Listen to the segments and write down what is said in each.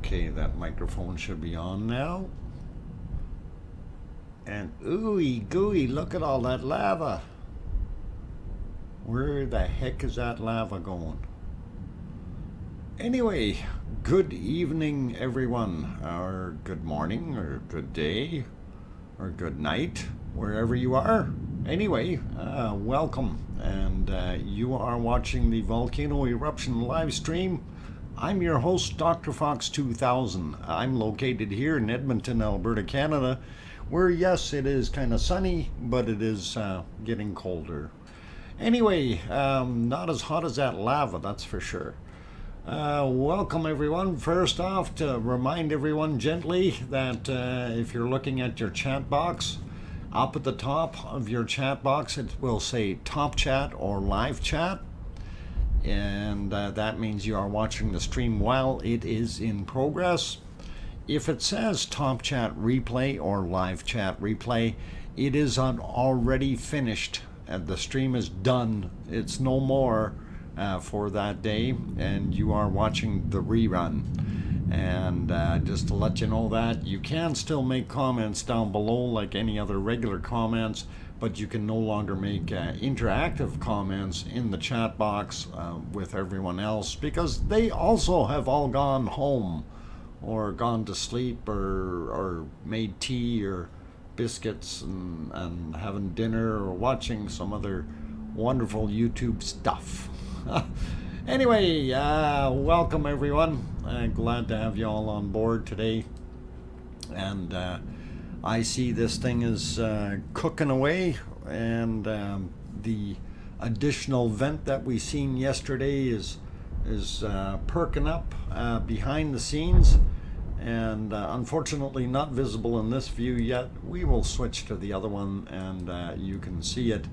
Okay, that microphone should be on now. And ooey gooey, look at all that lava. Where the heck is that lava going? Anyway, good evening everyone, or good morning, or good day, or good night, wherever you are. Anyway, welcome, and you are watching the Volcano Eruption live stream. I'm your host, DrFox2000. I'm located here in Edmonton, Alberta, Canada, where yes, it is kind of sunny, but it is getting colder. Anyway, not as hot as that lava, that's for sure. Welcome everyone. First off, to remind everyone gently that if you're looking at your chat box, up at the top of your chat box it will say top chat or live chat, and that means you are watching the stream while it is in progress. If it says top chat replay or live chat replay, it is already finished. The stream is done. It's no more for that day, and you are watching the rerun. And just to let you know that you can still make comments down below like any other regular comments, but you can no longer make interactive comments in the chat box with everyone else, because they also have all gone home or gone to sleep or made tea or biscuits and having dinner or watching some other wonderful YouTube stuff. Anyway, welcome everyone. Glad to have you all on board today. And I see this thing is cooking away, and the additional vent that we seen yesterday is perking up behind the scenes, and unfortunately not visible in this view yet. We will switch to the other one, and you can see it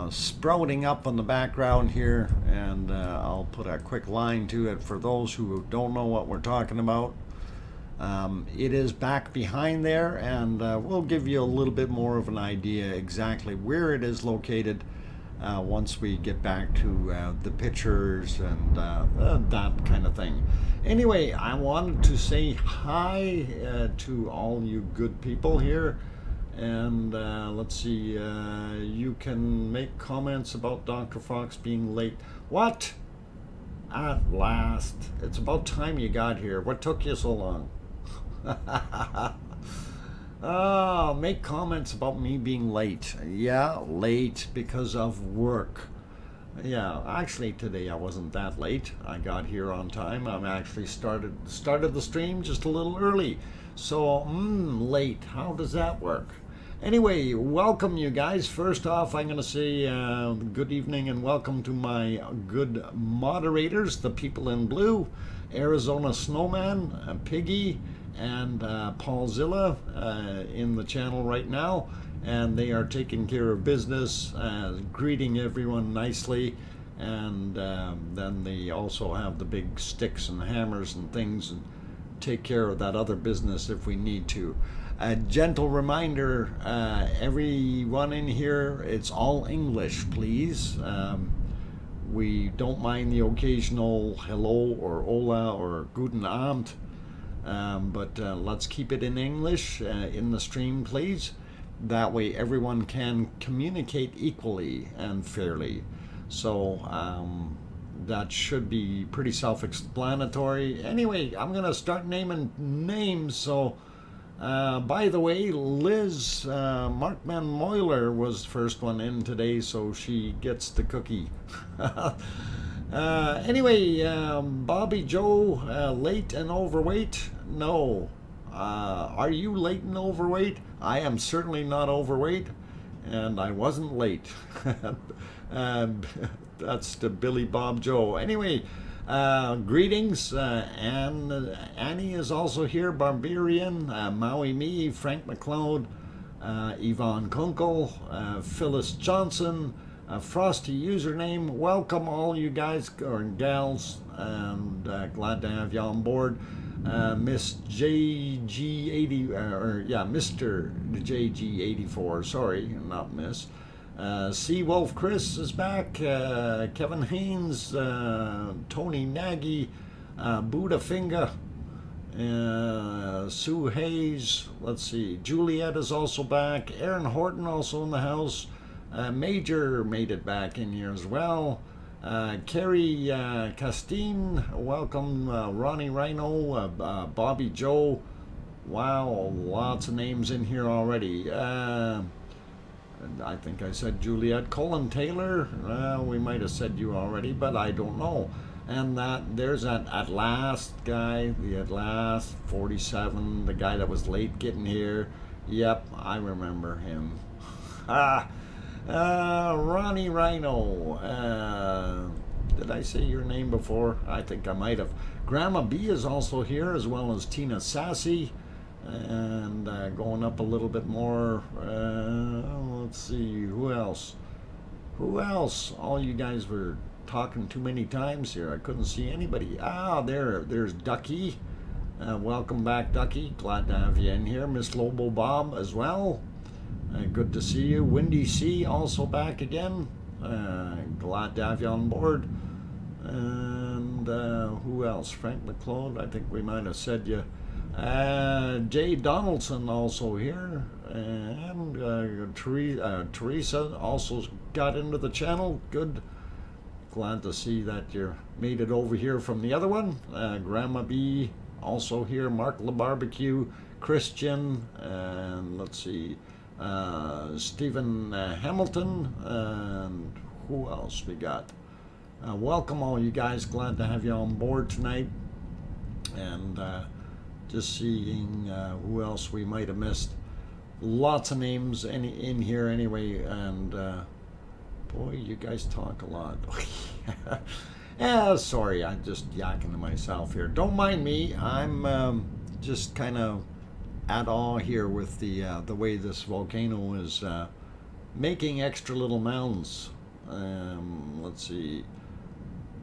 sprouting up on the background here, and I'll put a quick line to it for those who don't know what we're talking about. It is back behind there, and we'll give you a little bit more of an idea exactly where it is located once we get back to the pictures and that kind of thing. Anyway, I wanted to say hi to all you good people here. And let's see, you can make comments about Dr. Fox being late. What? At last. It's about time you got here. What took you so long? Oh, make comments about me being late. Yeah, late because of work. Yeah, actually today I wasn't that late. I got here on time. I'm actually started the stream just a little early. So, late. How does that work? Anyway, welcome you guys. First off, I'm going to say good evening and welcome to my good moderators, the people in blue, Arizona Snowman, Piggy, and Paulzilla in the channel right now. And they are taking care of business, greeting everyone nicely. And then they also have the big sticks and hammers and things, and take care of that other business if we need to. A gentle reminder, everyone in here, it's all English, please. We don't mind the occasional hello or hola or guten Abend, but let's keep it in English in the stream, please. That way everyone can communicate equally and fairly. So that should be pretty self-explanatory. Anyway, I'm going to start naming names. So by the way, Liz Markman Moyler was the first one in today, so she gets the cookie. Anyway, Bobby Joe, late and overweight? No. Are you late and overweight? I am certainly not overweight, and I wasn't late. That's to Billy Bob Joe. Anyway, greetings, and Annie is also here, Barbarian, Maui Me, Frank McLeod, Yvonne Kunkel, Phyllis Johnson, Frosty username. Welcome all you guys or gals, and glad to have you on board. Miss JG80, Mr. JG84, sorry, not Miss. Seawolf Chris is back, Kevin Haynes, Tony Nagy, Buddha Finger, Sue Hayes, let's see, Juliet is also back, Aaron Horton also in the house, Major made it back in here as well, Carrie Castine, welcome, Ronnie Rhino, Bobby Joe, wow, lots of names in here already. I think I said Juliet. Colin Taylor, we might have said you already, but I don't know. And there's that At Last guy, the At Last 47, the guy that was late getting here. Yep, I remember him. Ronnie Rhino. Did I say your name before? I think I might have. Grandma B is also here, as well as Tina Sassy. And going up a little bit more, let's see, who else? All you guys were talking too many times here. I couldn't see anybody. There's Ducky. Welcome back, Ducky. Glad to have you in here. Miss Lobo Bob as well. Good to see you. Windy C also back again. Glad to have you on board. And who else? Frank McLeod. I think we might have said you. Jay Donaldson also here, and Teresa also got into the channel. Good, glad to see that you made it over here from the other one. Grandma B also here, Mark LaBarbecue, Christian, and let's see, Stephen Hamilton, and who else we got? Welcome all you guys, glad to have you on board tonight, and just seeing who else we might have missed. Lots of names in here anyway, and boy, you guys talk a lot. Sorry, I'm just yakking to myself here. Don't mind me. I'm just kind of at awe here with the way this volcano is making extra little mounds. Let's see.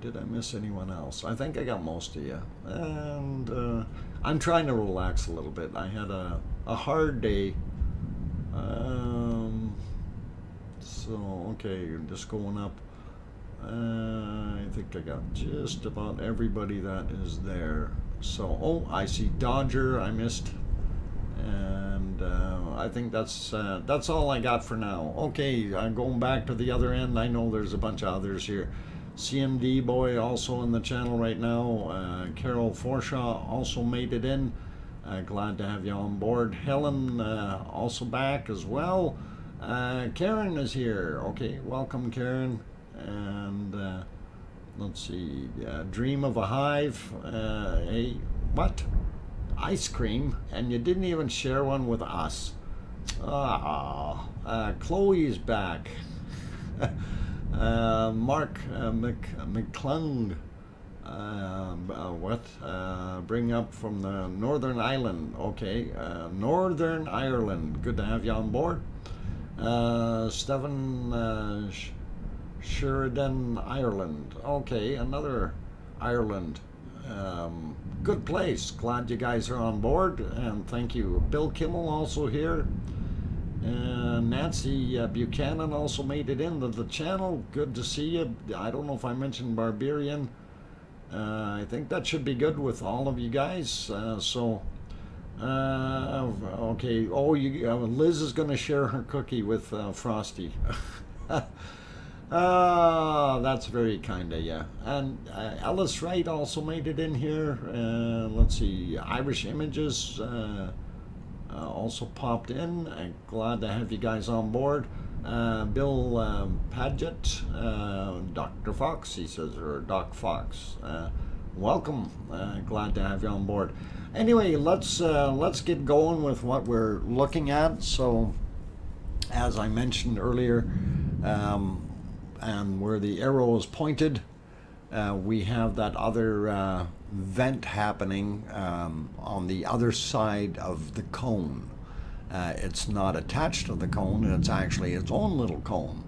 Did I miss anyone else? I think I got most of you. And I'm trying to relax a little bit. I had a hard day. Okay, just going up. I think I got just about everybody that is there. So, I see Dodger, I missed. And I think that's all I got for now. Okay, I'm going back to the other end. I know there's a bunch of others here. CMD boy also in the channel right now. Carol Forshaw also made it in. Glad to have you on board. Helen also back as well. Karen is here. Okay, welcome Karen. And let's see. Dream of a Hive. Hey, what? Ice cream? And you didn't even share one with us. Chloe's back. Mark McClung, bring up from the Northern Ireland. Okay, Northern Ireland. Good to have you on board. Stephen Sheridan, Ireland. Okay, another Ireland. Good place. Glad you guys are on board, and thank you. Bill Kimmel also here. Nancy Buchanan also made it into the channel. Good to see you. I don't know if I mentioned Barbarian. I think that should be good with all of you guys. Okay. Liz is going to share her cookie with Frosty. That's very kind of you. And Ellis Wright also made it in here. Let's see. Irish Images also popped in. Glad to have you guys on board. Bill Paget, Dr. Fox, he says, or Doc Fox. Welcome. Glad to have you on board. Anyway, let's get going with what we're looking at. So, as I mentioned earlier, and where the arrow is pointed, we have that other vent happening on the other side of the cone. It's not attached to the cone, it's actually its own little cone.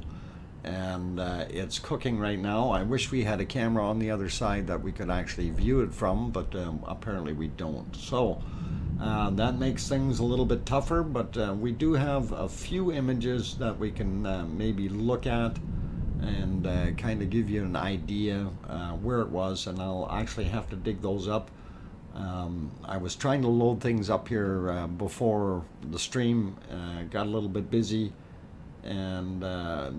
And it's cooking right now. I wish we had a camera on the other side that we could actually view it from, but apparently we don't. So that makes things a little bit tougher, but we do have a few images that we can maybe look at and kind of give you an idea where it was, and I'll actually have to dig those up I was trying to load things up here before the stream got a little bit busy, and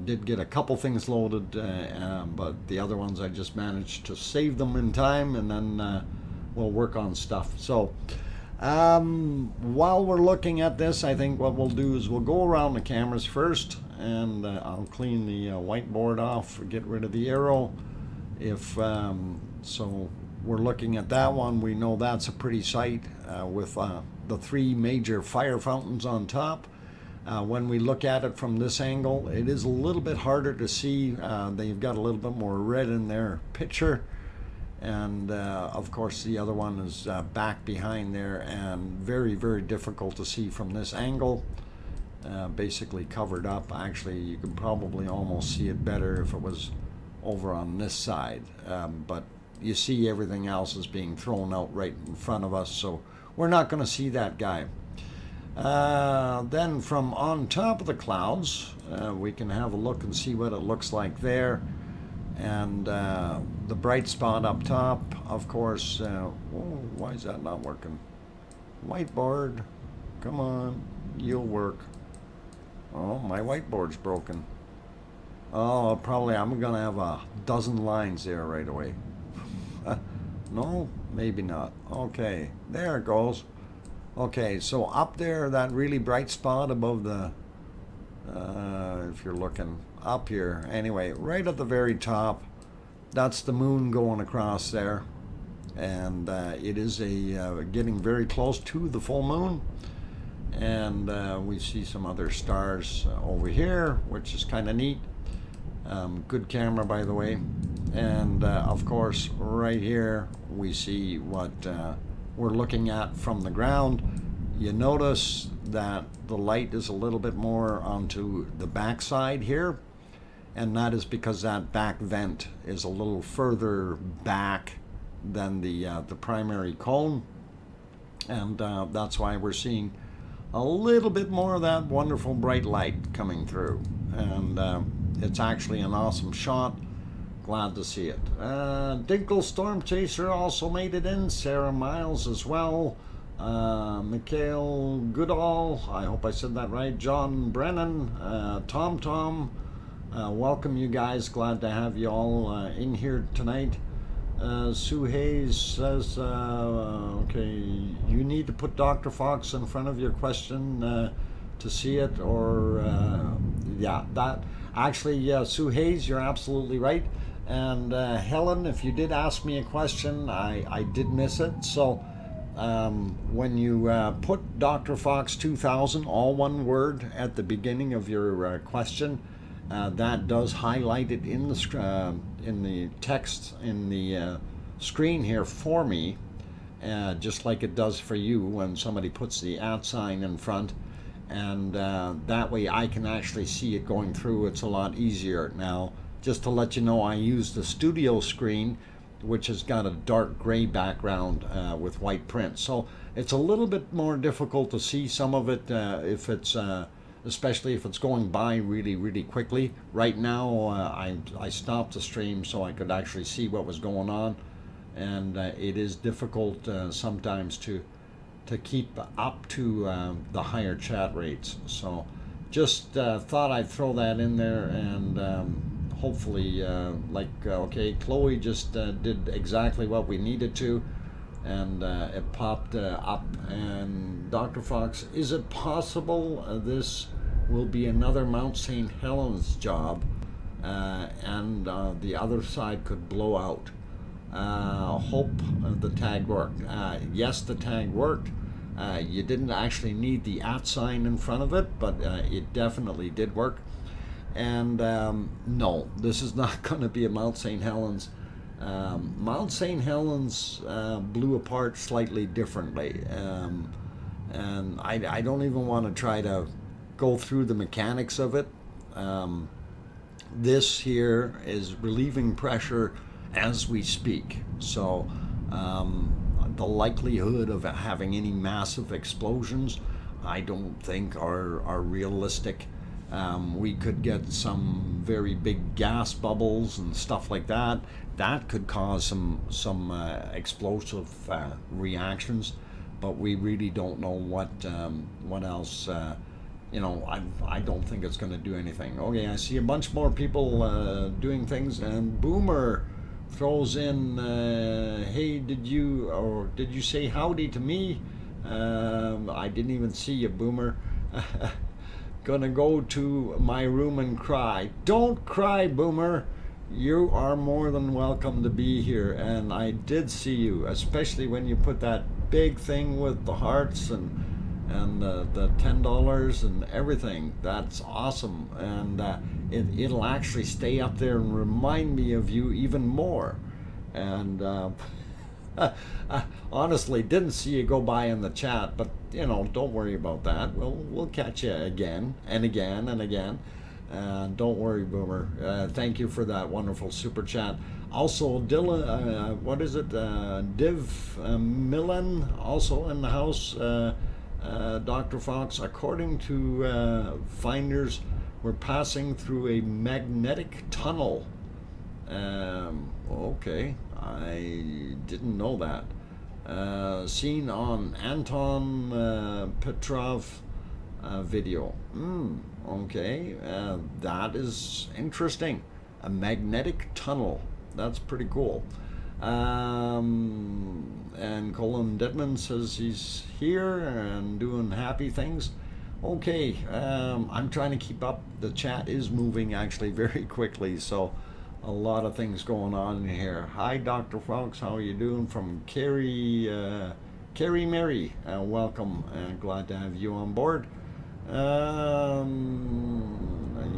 did get a couple things loaded, but the other ones I just managed to save them in time, and then we'll work on stuff. So while we're looking at this, I think what we'll do is we'll go around the cameras first, and I'll clean the whiteboard off, get rid of the arrow. If so, we're looking at that one. We know that's a pretty sight with the three major fire fountains on top. When we look at it from this angle, it is a little bit harder to see. They've got a little bit more red in their picture. And of course the other one is back behind there, and very, very difficult to see from this angle. Basically covered up. Actually, you can probably almost see it better if it was over on this side. But you see everything else is being thrown out right in front of us, so we're not going to see that guy. Then from on top of the clouds, we can have a look and see what it looks like there. And the bright spot up top, of course. Oh, why is that not working? Whiteboard, come on, you'll work. Oh, my whiteboard's broken. Oh, probably I'm gonna have a dozen lines there right away. No, maybe not. Okay, there it goes. Okay, so up there, that really bright spot above the, if you're looking up here, anyway, right at the very top, that's the moon going across there. And it is getting very close to the full moon. And we see some other stars over here, which is kind of neat. Good camera, by the way. And of course, right here, we see what we're looking at from the ground. You notice that the light is a little bit more onto the back side here, and that is because that back vent is a little further back than the primary cone, and that's why we're seeing a little bit more of that wonderful bright light coming through. And it's actually an awesome shot. Glad to see it. Dinkle Storm Chaser also made it in. Sarah Miles as well. Mikhail Goodall, I hope I said that right. John Brennan, Tom, welcome you guys. Glad to have you all in here tonight. Sue Hayes says, okay, you need to put Dr. Fox in front of your question to see it, or yeah, that actually, yeah, Sue Hayes, you're absolutely right. And Helen, if you did ask me a question, I did miss it. So when you put DrFox2000, all one word, at the beginning of your question, that does highlight it in the text in the screen here for me, just like it does for you when somebody puts the @ sign in front. And that way I can actually see it going through. It's a lot easier. Now, just to let you know, I use the studio screen, which has got a dark gray background with white print. So it's a little bit more difficult to see some of it if it's, especially if it's going by really, really quickly. Right now, I stopped the stream so I could actually see what was going on. And it is difficult sometimes to keep up to the higher chat rates. So just thought I'd throw that in there, and hopefully, okay, Chloe just did exactly what we needed to, and it popped up. And Dr. Fox, is it possible this will be another Mount St. Helens job, and the other side could blow out? Hope the tag worked. Yes, the tag worked. You didn't actually need the @ sign in front of it, but it definitely did work. And no, this is not going to be a Mount St. Helens. Mount St. Helens blew apart slightly differently. And I don't even want to try to go through the mechanics of it. This here is relieving pressure as we speak. So the likelihood of having any massive explosions, I don't think are realistic. We could get some very big gas bubbles and stuff like that. That could cause some explosive reactions, but we really don't know what else. I don't think it's going to do anything. Okay, I see a bunch more people doing things, and Boomer throws in, hey, did you say howdy to me? I didn't even see you, Boomer. Gonna go to my room and cry. Don't cry, Boomer. You are more than welcome to be here, and I did see you, especially when you put that big thing with the hearts and the $10 and everything. That's awesome, and it'll actually stay up there and remind me of you even more. And I honestly didn't see you go by in the chat, but don't worry about that. We'll catch you again and again and again. Don't worry, Boomer. Thank you for that wonderful super chat. Also, Dylan, what is it? Div Millen, also in the house. Dr. Fox, according to finders, we're passing through a magnetic tunnel. Okay, I didn't know that. Seen on Anton Petrov video. Okay, that is interesting. A magnetic tunnel. That's pretty cool. And Colin Dedman says he's here and doing happy things. Okay, I'm trying to keep up. The chat is moving actually very quickly, so a lot of things going on in here. Hi, Dr. Fox, how are you doing? From Carrie Mary, welcome, and glad to have you on board.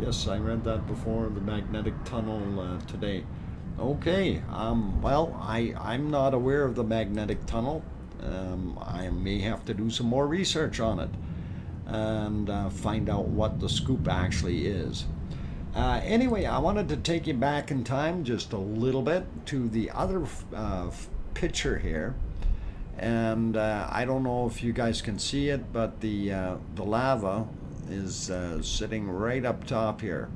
Yes, I read that before, the magnetic tunnel today. Okay, well, I'm not aware of the magnetic tunnel. I may have to do some more research on it and find out what the scoop actually is. Anyway, I wanted to take you back in time just a little bit to the other picture here. And I don't know if you guys can see it, but the lava is sitting right up top here.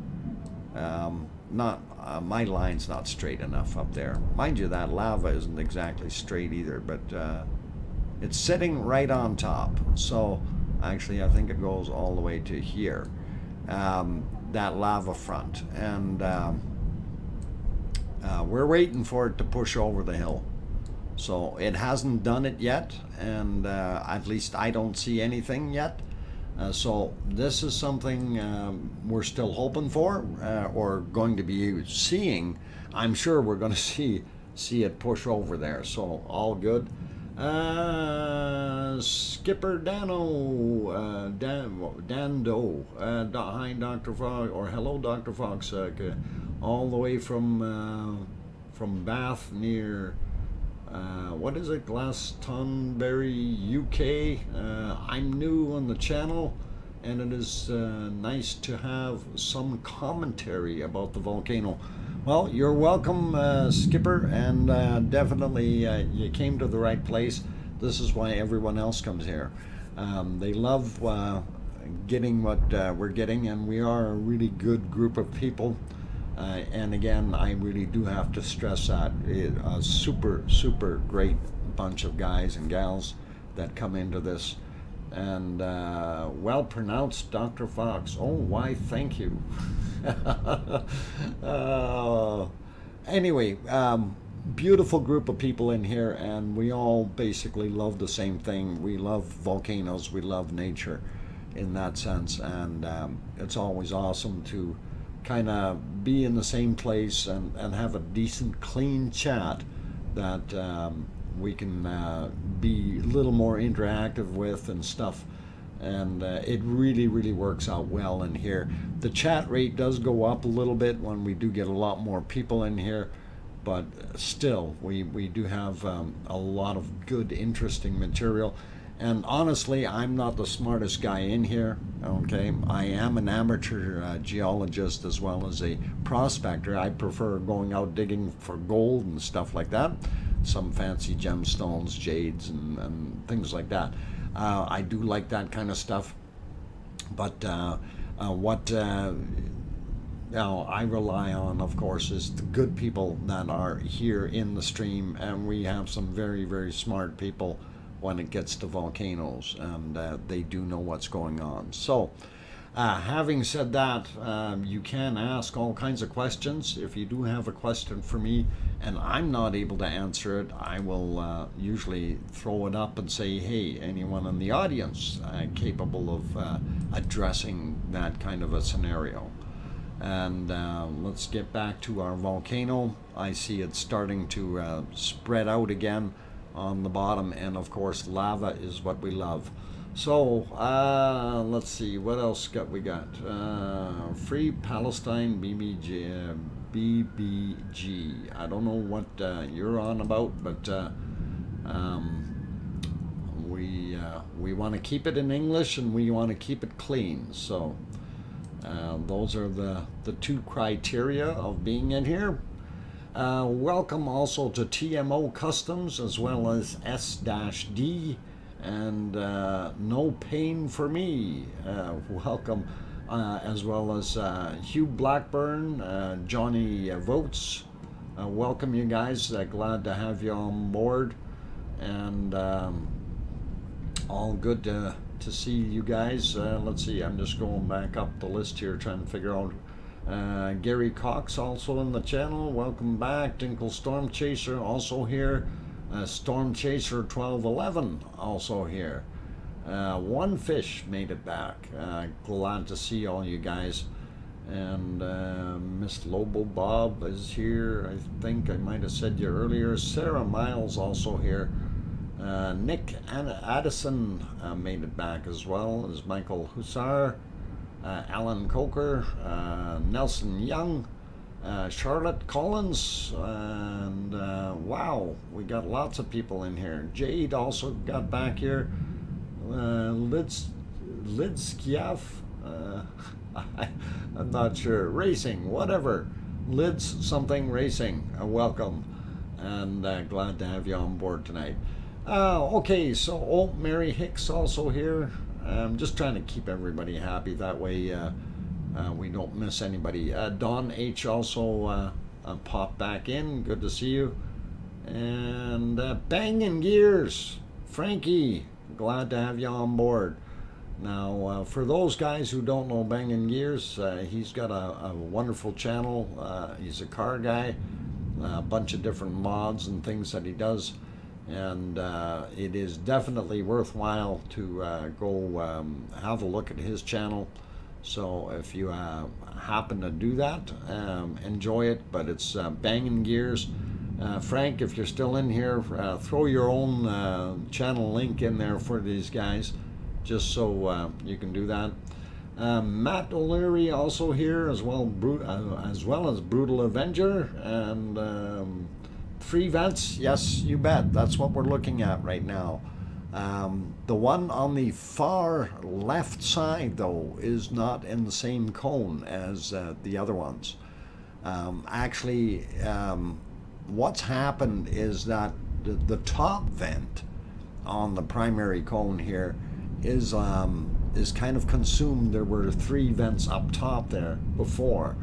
My line's not straight enough up there. Mind you, that lava isn't exactly straight either, but it's sitting right on top. So actually, I think it goes all the way to here, that lava front. And we're waiting for it to push over the hill. So it hasn't done it yet, and at least I don't see anything yet. So this is something we're still hoping for, or going to be seeing. I'm sure we're going to see it push over there. So all good. Skipper Dando, hi Dr. Fox, or hello Dr. Fox, all the way from Bath near. What is it, Glastonbury, UK? I'm new on the channel, and it is nice to have some commentary about the volcano. Well, you're welcome, Skipper, and definitely you came to the right place. This is why everyone else comes here. They love getting what we're getting, and we are a really good group of people. And again, I really do have to stress that a super, super great bunch of guys and gals that come into this. And well pronounced, Dr. Fox. Oh, why, thank you. Anyway, beautiful group of people in here, and we all basically love the same thing. We love volcanoes, we love nature in that sense, and it's always awesome to kind of be in the same place and have a decent, clean chat that we can be a little more interactive with and stuff. And it really, really works out well in here. The chat rate does go up a little bit when we do get a lot more people in here, but still, we do have a lot of good, interesting material. And honestly, I'm not the smartest guy in here, okay? I am an amateur geologist as well as a prospector. I prefer going out digging for gold and stuff like that, some fancy gemstones, jades, and things like that. I do like that kind of stuff, but What now I rely on, of course, is the good people that are here in the stream, and we have some very, very smart people when it gets to volcanoes, and they do know what's going on. So, having said that, you can ask all kinds of questions. If you do have a question for me and I'm not able to answer it, I will usually throw it up and say, hey, anyone in the audience capable of addressing that kind of a scenario? And let's get back to our volcano. I see it starting to spread out again on the bottom, and of course lava is what we love. So let's see what else we got. Free Palestine BBG. I don't know what you're on about, but we want to keep it in English and we want to keep it clean. So those are the two criteria of being in here. Welcome also to TMO Customs, as well as S-D and No Pain for Me. Welcome, as well as Hugh Blackburn, Johnny Votes. Welcome, you guys. Glad to have you on board, and all good to see you guys. Let's see, I'm just going back up the list here, trying to figure out. Gary Cox also in the channel. Welcome back. Dinkle Storm Chaser also here. Storm Chaser 1211 also here. One Fish made it back. Glad to see all you guys. And Miss Lobo Bob is here. I think I might have said you earlier. Sarah Miles also here. Nick Addison made it back, as well as Michael Hussar, Alan Coker, Nelson Young, Charlotte Collins, and wow, we got lots of people in here. Jade also got back here. Lidskiaf, I'm not sure. Racing, whatever. Lids something racing. Welcome, and glad to have you on board tonight. Okay, so Mary Hicks also here. I'm just trying to keep everybody happy. That way we don't miss anybody. Don H also popped back in. Good to see you. And Bangin' Gears. Frankie, glad to have you on board. Now, for those guys who don't know Bangin' Gears, he's got a wonderful channel. He's a car guy. A bunch of different mods and things that he does. And it is definitely worthwhile to go have a look at his channel. So if you happen to do that, enjoy it. But it's Bangin' Gears. Frank, if you're still in here, throw your own channel link in there for these guys, just so you can do that. Matt O'Leary also here, as well as Brutal Avenger, and free vents. Yes, you bet. That's what we're looking at right now. The one on the far left side, though, is not in the same cone as the other ones. Actually, what's happened is that the top vent on the primary cone here is kind of consumed. There were 3 vents up top there before,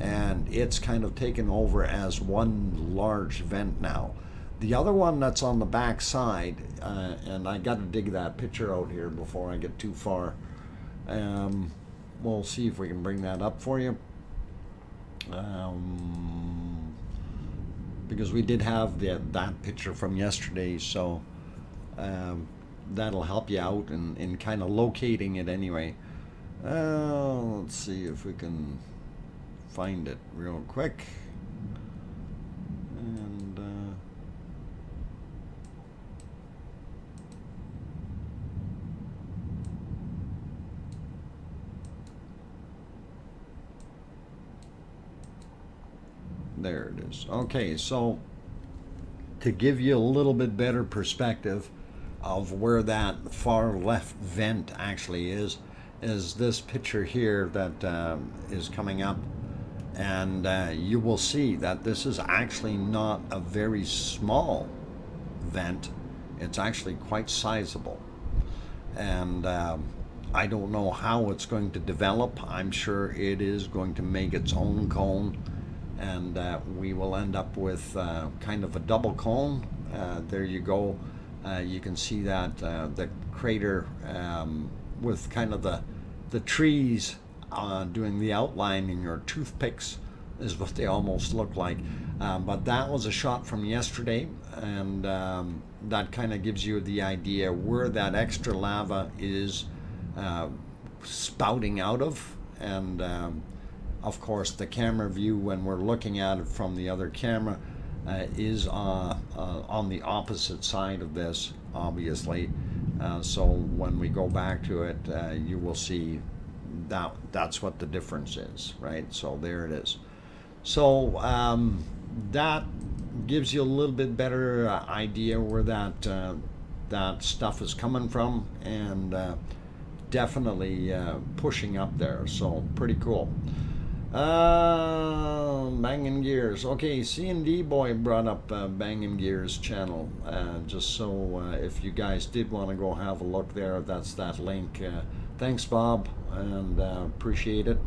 and it's kind of taken over as one large vent now. The other one that's on the back side, and I got to dig that picture out here before I get too far. We'll see if we can bring that up for you. Because we did have that picture from yesterday, so that'll help you out in kind of locating it anyway. Let's see if we can find it real quick. And there it is. Okay, so to give you a little bit better perspective of where that far left vent actually is this picture here that is coming up. And you will see that this is actually not a very small vent. It's actually quite sizable. And I don't know how it's going to develop. I'm sure it is going to make its own cone, and we will end up with kind of a double cone. There you go. You can see that the crater with kind of the trees doing the outlining, or toothpicks is what they almost look like. But that was a shot from yesterday, and that kind of gives you the idea where that extra lava is spouting out of. And of course the camera view, when we're looking at it from the other camera, is on the opposite side of this, obviously. So when we go back to it, you will see that's what the difference is, right? So there it is. So that gives you a little bit better idea where that stuff is coming from, and definitely pushing up there. So pretty cool. Banging Gears. Okay, C&D Boy brought up Banging Gears channel. Just so if you guys did want to go have a look there, that's that link. Thanks, Bob, and appreciate it.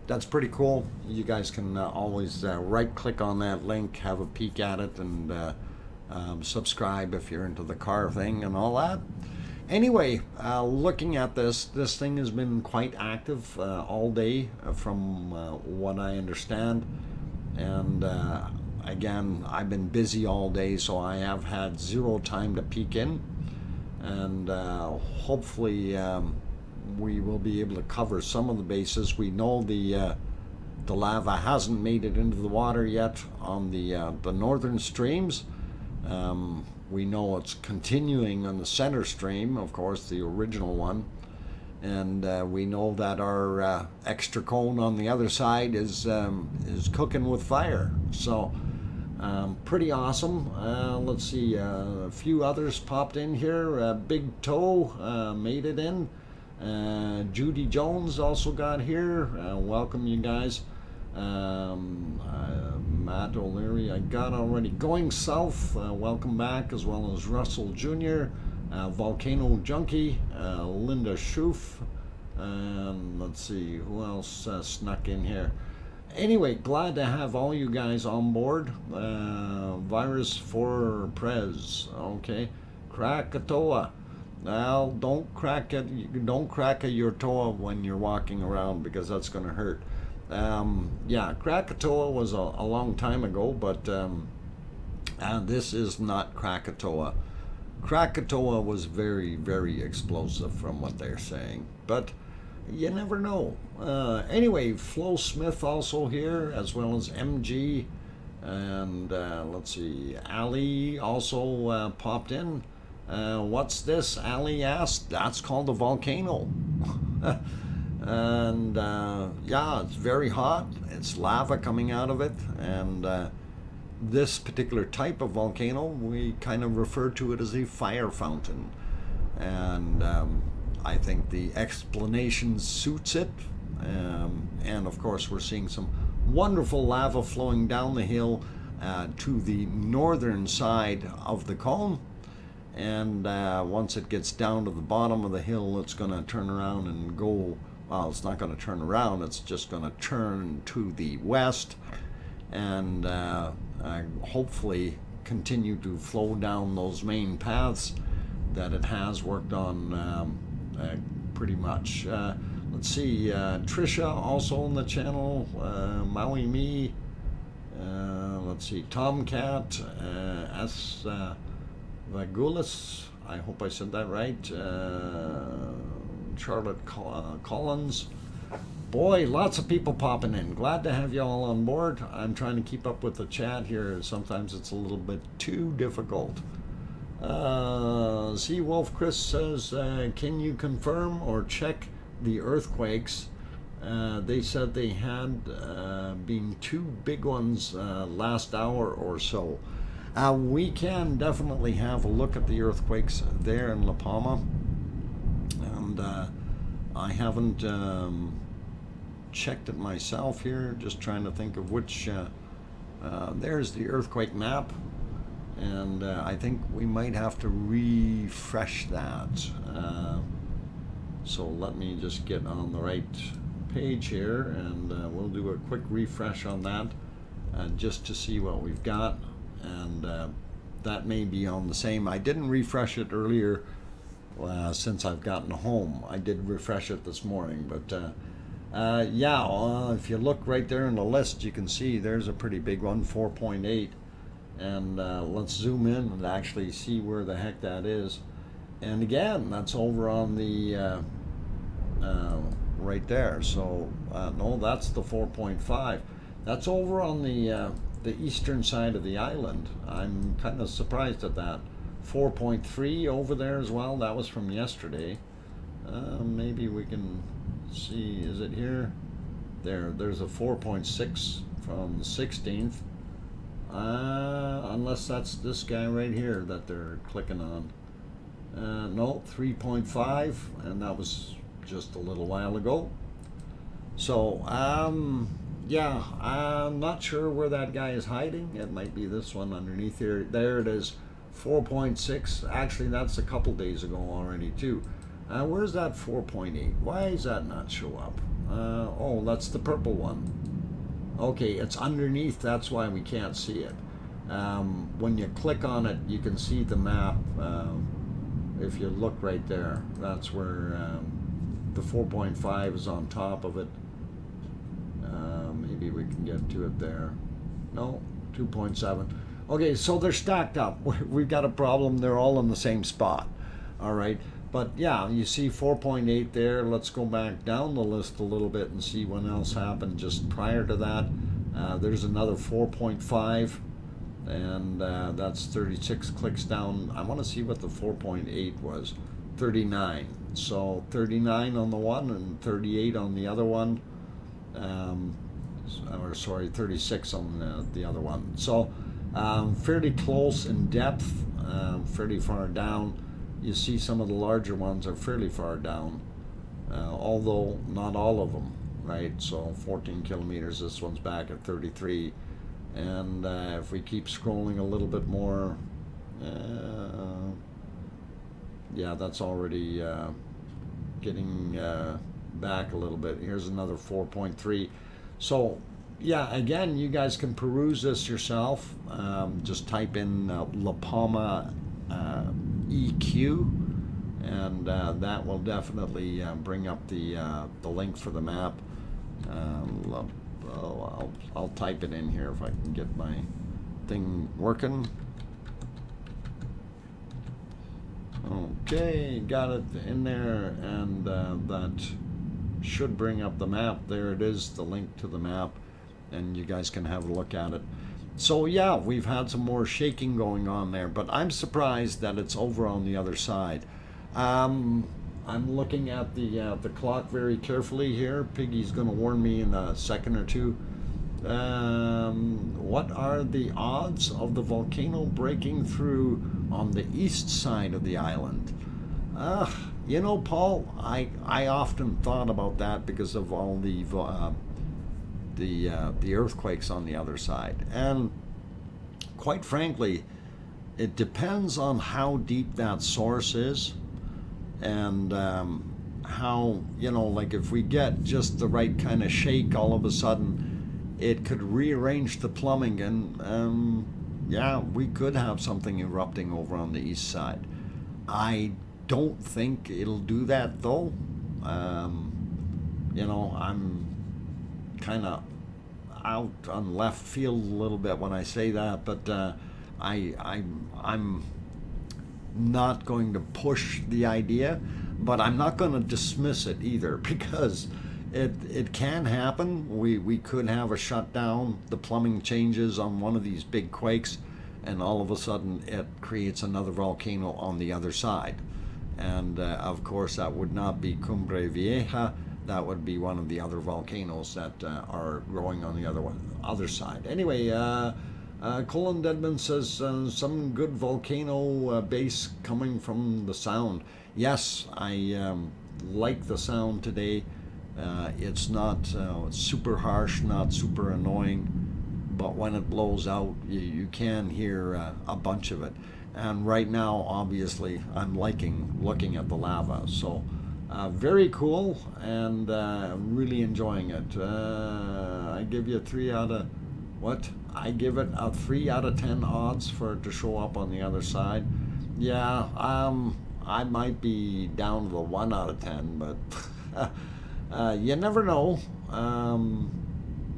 That's pretty cool. You guys can always right click on that link, have a peek at it, and subscribe if you're into the car thing and all that. Anyway, looking at this thing has been quite active all day, from what I understand. And again, I've been busy all day, so I have had zero time to peek in. And hopefully we will be able to cover some of the bases. We know the lava hasn't made it into the water yet on the northern streams. We know it's continuing on the center stream, of course, the original one. And we know that our extra cone on the other side is cooking with fire. So pretty awesome. Let's see, a few others popped in here. Big Toe made it in. Judy Jones also got here. Welcome, you guys. Matt O'Leary, I got already. Going South, welcome back, as well as Russell Jr., Volcano Junkie, Linda Schoof, and let's see who else snuck in here. Anyway, glad to have all you guys on board. Virus for Prez, okay. Krakatoa. Well, don't crack your toe when you're walking around, because that's going to hurt. Yeah, Krakatoa was a long time ago, but this is not Krakatoa. Krakatoa was very, very explosive from what they're saying, but you never know. Anyway, Flo Smith also here, as well as MG, and let's see, Ali also popped in. What's this? Ali asked. That's called a volcano. And yeah, it's very hot. It's lava coming out of it, and this particular type of volcano, we kind of refer to it as a fire fountain, and I think the explanation suits it. And of course, we're seeing some wonderful lava flowing down the hill to the northern side of the cone. And once it gets down to the bottom of the hill, it's going to turn around and go. Well, it's not going to turn around, it's just going to turn to the west, and hopefully continue to flow down those main paths that it has worked on pretty much. Let's see, Trisha also on the channel, Maui Me, let's see, Tomcat, S. Vagulis, I hope I said that right, Charlotte Collins. Boy, lots of people popping in. Glad to have you all on board. I'm trying to keep up with the chat here. Sometimes it's a little bit too difficult. Sea Wolf Chris says, can you confirm or check the earthquakes? They said they had been two big ones last hour or so. We can definitely have a look at the earthquakes there in La Palma. And I haven't checked it myself here, just trying to think of which. There's the earthquake map, and I think we might have to refresh that. So let me just get on the right page here, and we'll do a quick refresh on that just to see what we've got. And that may be on the same. I didn't refresh it earlier since I've gotten home. I did refresh it this morning, but if you look right there in the list, you can see there's a pretty big one, 4.8. And let's zoom in and actually see where the heck that is. And again, that's over on the right there. So no, that's the 4.5. That's over on the eastern side of the island. I'm kind of surprised at that. 4.3 over there as well. That was from yesterday. Maybe we can see. Is it here? There's a 4.6 from the 16th. Unless that's this guy right here that they're clicking on. No, 3.5, and that was just a little while ago. So, yeah, I'm not sure where that guy is hiding. It might be this one underneath here. There it is, 4.6. Actually, that's a couple days ago already, too. Where's that 4.8? Why does that not show up? Oh, that's the purple one. Okay, it's underneath, that's why we can't see it. When you click on it, you can see the map. If you look right there, that's where the 4.5 is on top of it. Maybe we can get to it there. No, 2.7. Okay, so they're stacked up. We've got a problem. They're all in the same spot. All right. But yeah, you see 4.8 there. Let's go back down the list a little bit and see what else happened just prior to that. There's another 4.5, and that's 36 clicks down. I want to see what the 4.8 was. 39. So 39 on the one and 38 on the other one. Or sorry, 36 on the other one. So fairly close in depth, fairly far down. You see some of the larger ones are fairly far down, although not all of them, right? So 14 kilometers, this one's back at 33. And if we keep scrolling a little bit more, yeah, that's already getting back a little bit. Here's another 4.3. So yeah, again, you guys can peruse this yourself. Just type in La Palma EQ, and that will definitely bring up the link for the map. I'll type it in here if I can get my thing working. Okay, got it in there, and that should bring up the map. There it is, the link to the map, and you guys can have a look at it. So yeah, we've had some more shaking going on there, but I'm surprised that it's over on the other side. I'm looking at the clock very carefully here. Piggy's going to warn me in a second or two. What are the odds of the volcano breaking through on the east side of the island? You know, Paul, I often thought about that because of all the earthquakes on the other side, and quite frankly, it depends on how deep that source is, and how, you know, like if we get just the right kind of shake, all of a sudden it could rearrange the plumbing, and yeah, we could have something erupting over on the east side. I don't think it'll do that though. You know, I'm kind of out on left field a little bit when I say that, but I'm not going to push the idea, but I'm not going to dismiss it either, because it can happen. We could have a shutdown, the plumbing changes on one of these big quakes, and all of a sudden it creates another volcano on the other side. And of course that would not be Cumbre Vieja. That would be one of the other volcanoes that are growing on the other side. Anyway, Colin Deadman says some good volcano base coming from the sound. Yes, I like the sound today. It's not super harsh, not super annoying, but when it blows out, you can hear a bunch of it. And right now, obviously, I'm liking looking at the lava. So very cool, and really enjoying it. I give you 3 out of what? I give it a 3 out of 10 odds for it to show up on the other side. Yeah, I might be down to the 1 out of 10, but you never know.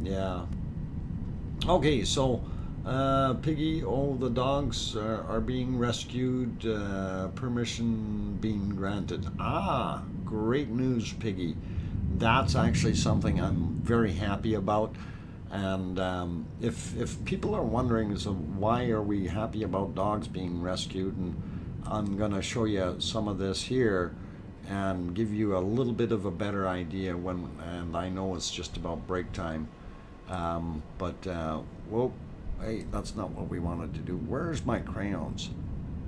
Yeah. Okay, so Piggy, the dogs are being rescued, permission being granted. Ah, great news, Piggy. That's actually something I'm very happy about. And if people are wondering, so why are we happy about dogs being rescued, and I'm going to show you some of this here and give you a little bit of a better idea and I know it's just about break time. Whoa, hey, that's not what we wanted to do. Where's my crayons?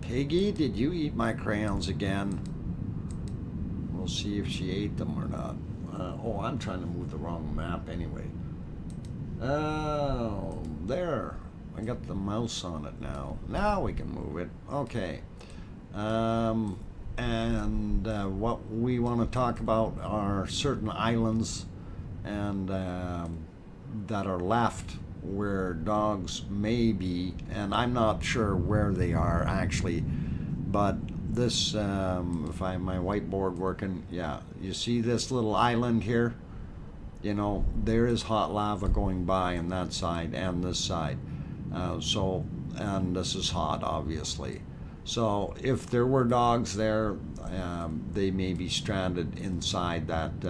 Piggy, did you eat my crayons again? We'll see if she ate them or not. Oh, I'm trying to move the wrong map anyway. Oh, there. I got the mouse on it now. Now we can move it. Okay. What we want to talk about are certain islands and that are left where dogs may be, and I'm not sure where they are actually, but this, if I have my whiteboard working, yeah, you see this little island here? You know, there is hot lava going by on that side and this side. And this is hot, obviously. So if there were dogs there, they may be stranded inside that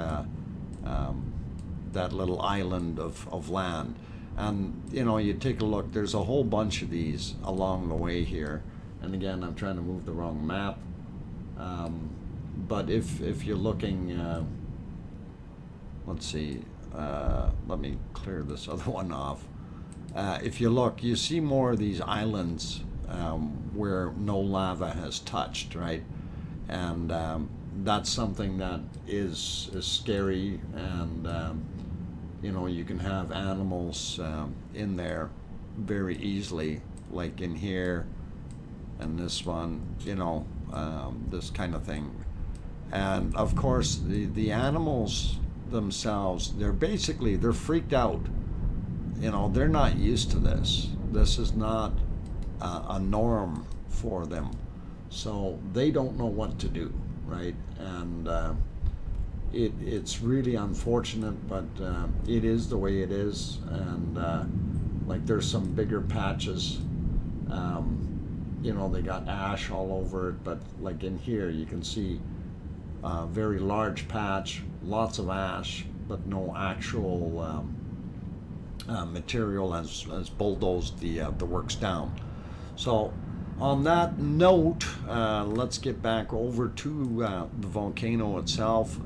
that little island of land. And you know, you take a look, there's a whole bunch of these along the way here. And again, I'm trying to move the wrong map. But if you're looking, let's see, let me clear this other one off. If you look, you see more of these islands where no lava has touched, right? And that's something that is scary, and you know, you can have animals in there very easily, like in here and this one, you know, this kind of thing. And of course, the animals themselves, they're freaked out. You know, they're not used to this. This is not a norm for them. So they don't know what to do, right? And it's really unfortunate, but it is the way it is. And like, there's some bigger patches. You know, they got ash all over it, but like in here, you can see a very large patch, lots of ash, but no actual material has bulldozed the works down. So on that note, let's get back over to the volcano itself.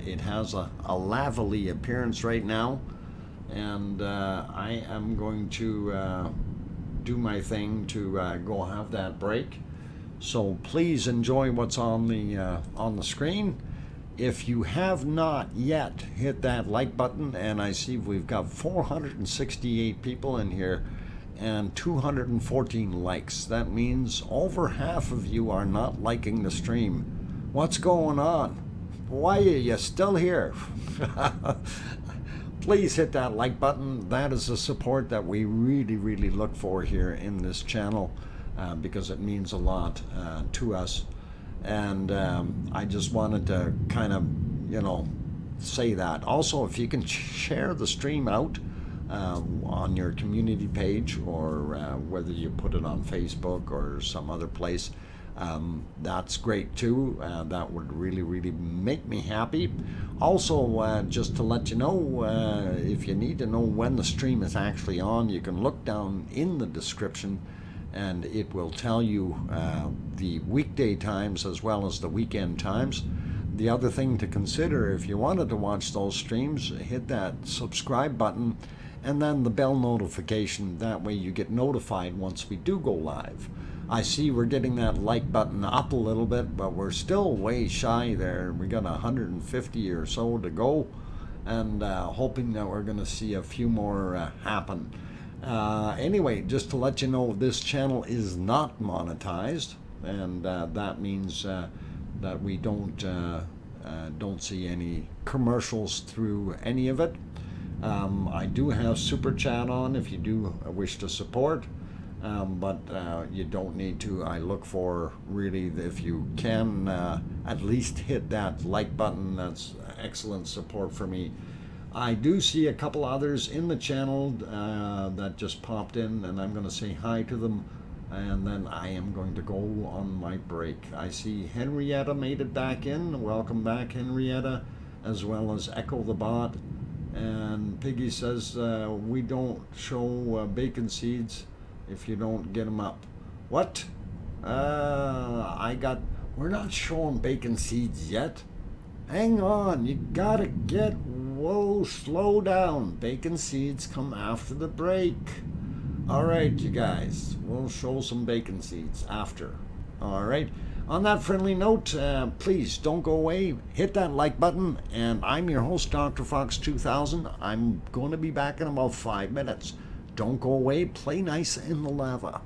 It has a lavally appearance right now, and I am going to do my thing to go have that break. So please enjoy what's on the screen. If you have not yet hit that like button, and I see we've got 468 people in here and 214 likes. That means over half of you are not liking the stream. What's going on? Why are you still here? Please hit that like button. That is the support that we really, really look for here in this channel, because it means a lot to us. And I just wanted to kind of, you know, say that. Also, if you can share the stream out on your community page, or whether you put it on Facebook or some other place, that's great too. That would really, really make me happy. Also, just to let you know, if you need to know when the stream is actually on, you can look down in the description, and it will tell you the weekday times as well as the weekend times. The other thing to consider, if you wanted to watch those streams, hit that subscribe button and then the bell notification. That way you get notified once we do go live. I see we're getting that like button up a little bit, but we're still way shy there. We got 150 or so to go, and hoping that we're going to see a few more happen. Anyway, just to let you know, this channel is not monetized, and that means that we don't don't see any commercials through any of it. I do have Super Chat on if you do wish to support, but you don't need to. I look for, really, if you can, at least hit that like button. That's excellent support for me. I do see a couple others in the channel that just popped in, and I'm going to say hi to them, and then I am going to go on my break. I see Henrietta made it back in. Welcome back, Henrietta, as well as Echo the Bot. And Piggy says, we don't show bacon seeds if you don't get them up. What? We're not showing bacon seeds yet. Hang on, you gotta whoa, slow down. Bacon seeds come after the break. All right, you guys, we'll show some bacon seeds after. All right. On that friendly note, please don't go away. Hit that like button, and I'm your host, DrFox2000. I'm going to be back in about 5 minutes. Don't go away. Play nice in the lava.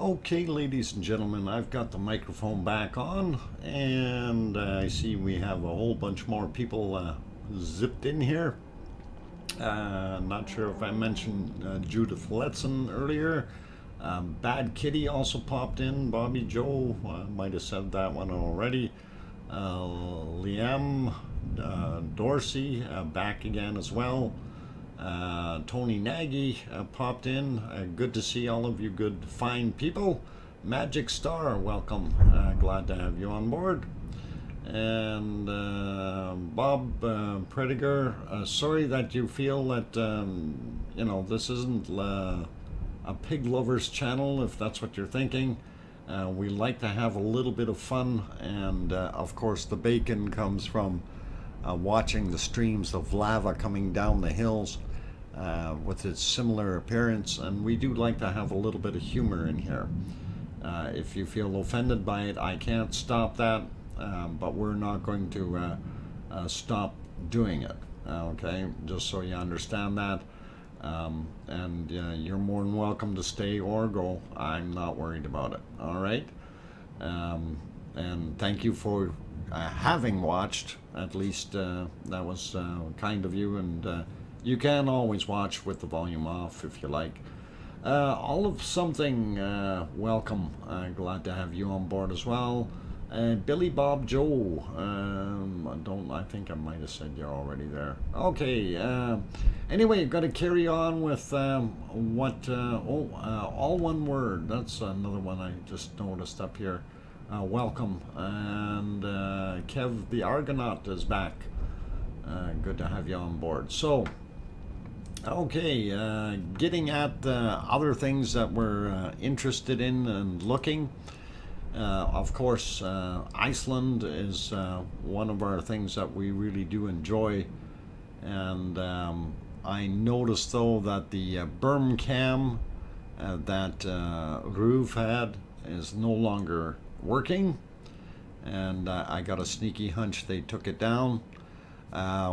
Okay, ladies and gentlemen, I've got the microphone back on, and I see we have a whole bunch more people zipped in here. Not sure if I mentioned Judith Letson earlier. Bad Kitty also popped in. Bobby Joe, I might have said that one already. Liam Dorsey back again as well. Tony Nagy popped in. Good to see all of you good, fine people. Magic Star, welcome. Glad to have you on board. And Bob Prediger, sorry that you feel that you know, this isn't a pig lover's channel, if that's what you're thinking. We like to have a little bit of fun, and of course the bacon comes from watching the streams of lava coming down the hills with its similar appearance, and we do like to have a little bit of humor in here. If you feel offended by it, I can't stop that, but we're not going to stop doing it, okay? Just so you understand that. And you're more than welcome to stay or go. I'm not worried about it, all right? And thank you for having watched. At least that was kind of you, and you can always watch with the volume off if you like. All of something, welcome. Glad to have you on board as well. Billy Bob Joe, I think I might have said you're already there. Okay, anyway, got to carry on with all one word. That's another one I just noticed up here. Welcome. And Kev the Argonaut is back. Good to have you on board. So, okay, getting at other things that we're interested in and looking. Of course, Iceland is one of our things that we really do enjoy, and I noticed though that the berm cam that Ruv had is no longer working, and I got a sneaky hunch they took it down.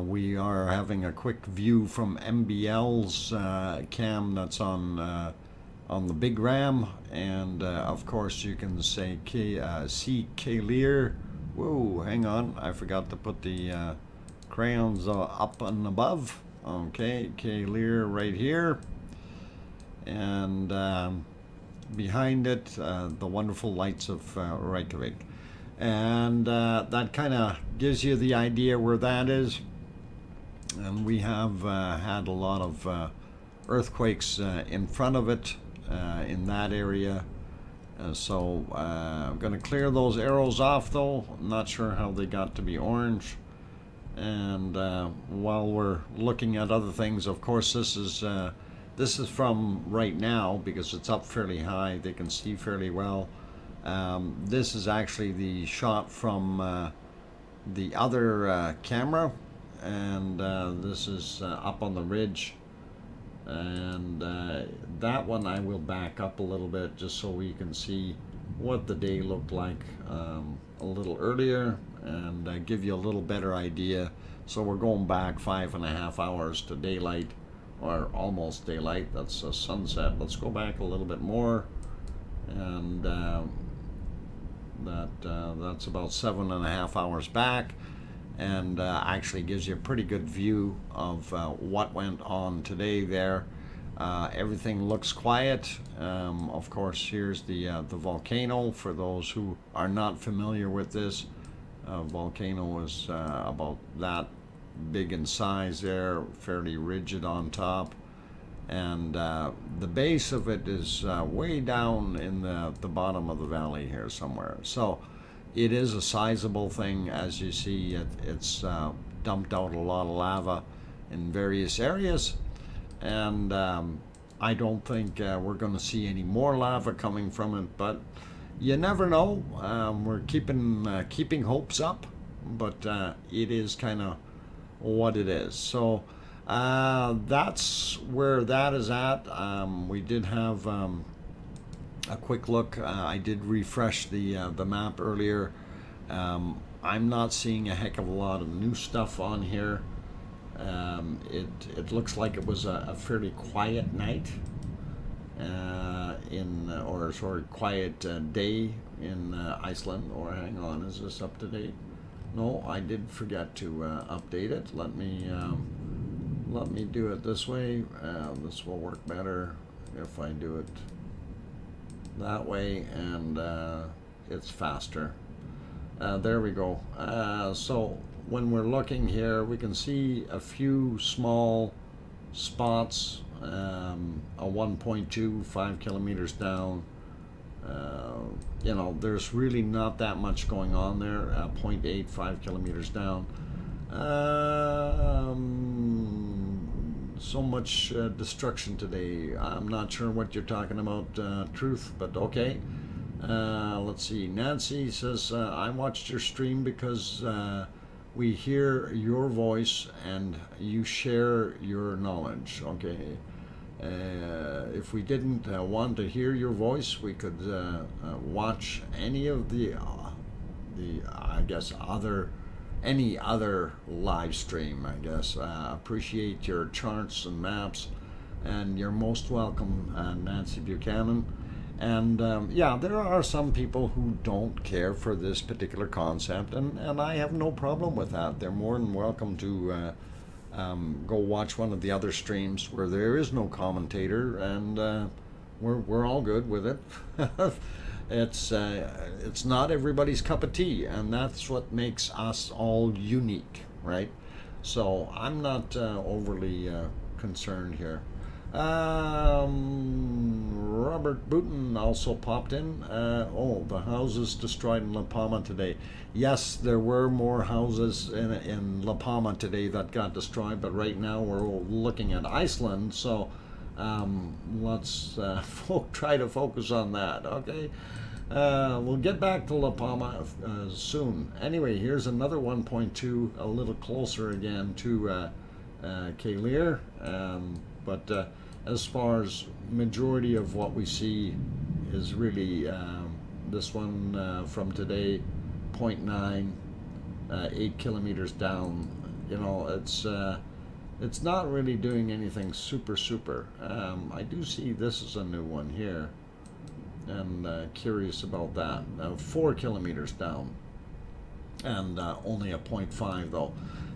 We are having a quick view from MBL's cam that's on the big ram, and of course you can say see K-Lear. Whoa, hang on, I forgot to put the crayons up and above. Okay, K-Lear right here, and behind it the wonderful lights of Reykjavik, and that kind of gives you the idea where that is. And we have had a lot of earthquakes in front of it in that area, so I'm going to clear those arrows off though. I'm not sure how they got to be orange. And while we're looking at other things, of course this is from right now because it's up fairly high, they can see fairly well. This is actually the shot from the other camera, and this is up on the ridge. And that one I will back up a little bit just so we can see what the day looked like a little earlier, and give you a little better idea. So we're going back 5.5 hours to daylight, or almost daylight. That's a sunset. Let's go back a little bit more, and that's about 7.5 hours back, and actually gives you a pretty good view of what went on today there. Everything looks quiet. Of course, here's the volcano. For those who are not familiar with this, volcano is about that big in size there, fairly rigid on top, and the base of it is way down in the bottom of the valley here somewhere. So it is a sizable thing. As you see, it's dumped out a lot of lava in various areas, and I don't think we're going to see any more lava coming from it, but you never know. We're keeping hopes up, but it is kind of what it is. So that's where that is at. We did have a quick look. I did refresh the map earlier. I'm not seeing a heck of a lot of new stuff on here. It looks like it was a fairly quiet night, or sorry, quiet day in Iceland. Or hang on, is this up to date? No, I did forget to update it. Let me do it this way. This will work better if I do it that way, and it's faster. There we go. So when we're looking here, we can see a few small spots, a 1.2, 5 kilometers down. You know, there's really not that much going on there. 0.8, 5 kilometers down. So much destruction today. I'm not sure what you're talking about, Truth, but okay. Let's see. Nancy says, I watched your stream because we hear your voice and you share your knowledge. Okay. If we didn't want to hear your voice, we could watch any of the I guess any other live stream. I guess appreciate your charts and maps, and you're most welcome, Nancy Buchanan. And yeah, there are some people who don't care for this particular concept, and I have no problem with that. They're more than welcome to go watch one of the other streams where there is no commentator, and we're all good with it. It's not everybody's cup of tea, and that's what makes us all unique, right? So I'm not overly concerned here. Robert Booton also popped in. Oh, the houses destroyed in La Palma today. Yes, there were more houses in La Palma today that got destroyed, but right now we're looking at Iceland, so let's try to focus on that, okay? We'll get back to La Palma soon. Anyway, here's another 1.2, a little closer again to Kaleer, but as far as majority of what we see is really this one from today, 0.9, 8 kilometers down. You know, it's not really doing anything super. I do see this is a new one here, and curious about that. 4 kilometers down, and only a 0.5 though.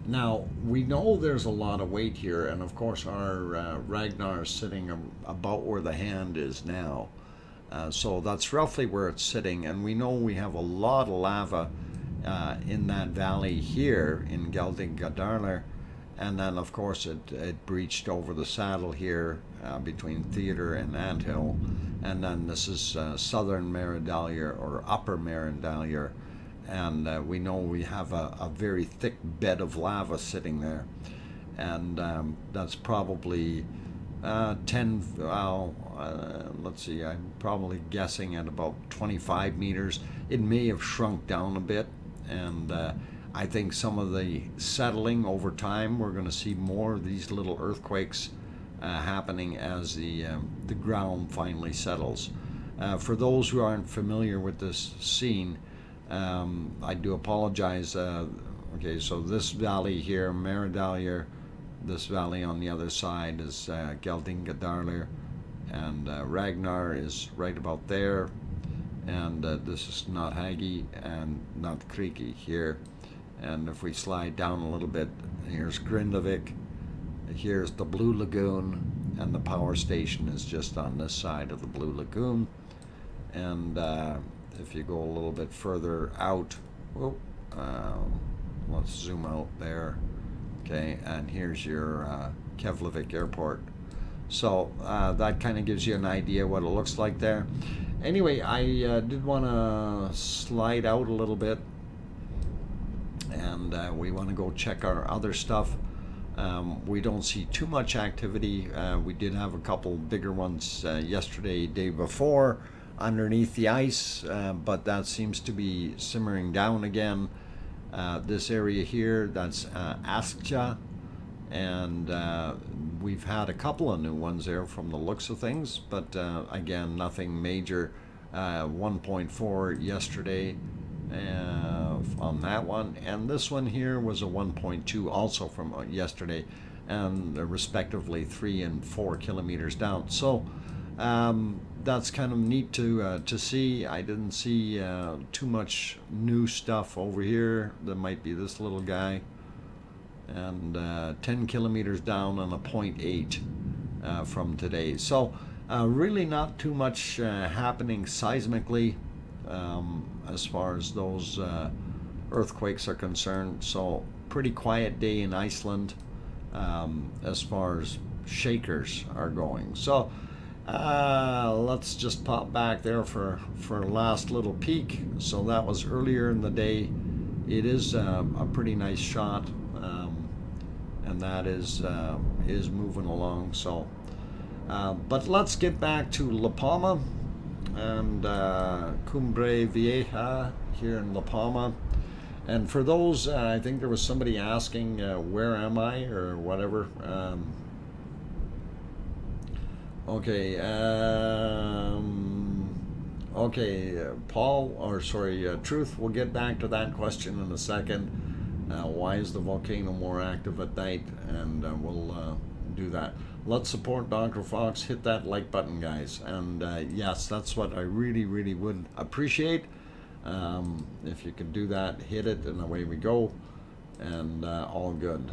Now, we know there's a lot of weight here, and of course our Ragnar is sitting about where the hand is now. So that's roughly where it's sitting, and we know we have a lot of lava in that valley here in Geldingadarler, and then of course it breached over the saddle here between Theatre and Anthill, and then this is southern Meridalier or upper Meridalier. And we know we have a very thick bed of lava sitting there, and that's probably 10, let's see, I'm probably guessing at about 25 meters. It may have shrunk down a bit, and I think some of the settling over time, we're going to see more of these little earthquakes happening as the ground finally settles. For those who aren't familiar with this scene, I do apologize. Okay, so this valley here, Meridalier, this valley on the other side is Geldingadarler, and Ragnar is right about there, and this is Notthagi and Notkriki here. And if we slide down a little bit, here's Grindavik, here's the Blue Lagoon, and the power station is just on this side of the Blue Lagoon. And if you go a little bit further out, let's zoom out there, okay, and here's your Keflavik Airport. So that kind of gives you an idea what it looks like there. Anyway, I did want to slide out a little bit, and we want to go check our other stuff. We don't see too much activity. We did have a couple bigger ones yesterday, day before, underneath the ice, but that seems to be simmering down again. This area here, that's Askja, and we've had a couple of new ones there from the looks of things, but again, nothing major. 1.4 yesterday on that one, and this one here was a 1.2 also from yesterday, and respectively 3 and 4 kilometers down. So That's kind of neat to see. I didn't see too much new stuff over here. There might be this little guy, and 10 kilometers down on a 0.8 from today. So really not too much happening seismically as far as those earthquakes are concerned. So pretty quiet day in Iceland as far as shakers are going. So let's just pop back there for a last little peek. So that was earlier in the day. It is a pretty nice shot, and that is moving along. So but let's get back to La Palma and Cumbre Vieja here in La Palma. And for those, I think there was somebody asking, where am I or whatever. Okay, Paul, or sorry, Truth, we'll get back to that question in a second. Why is the volcano more active at night? And we'll do that. Let's support Dr. Fox. Hit that like button, guys. And yes, that's what I really, really would appreciate. If you could do that, hit it, and away we go. And all good.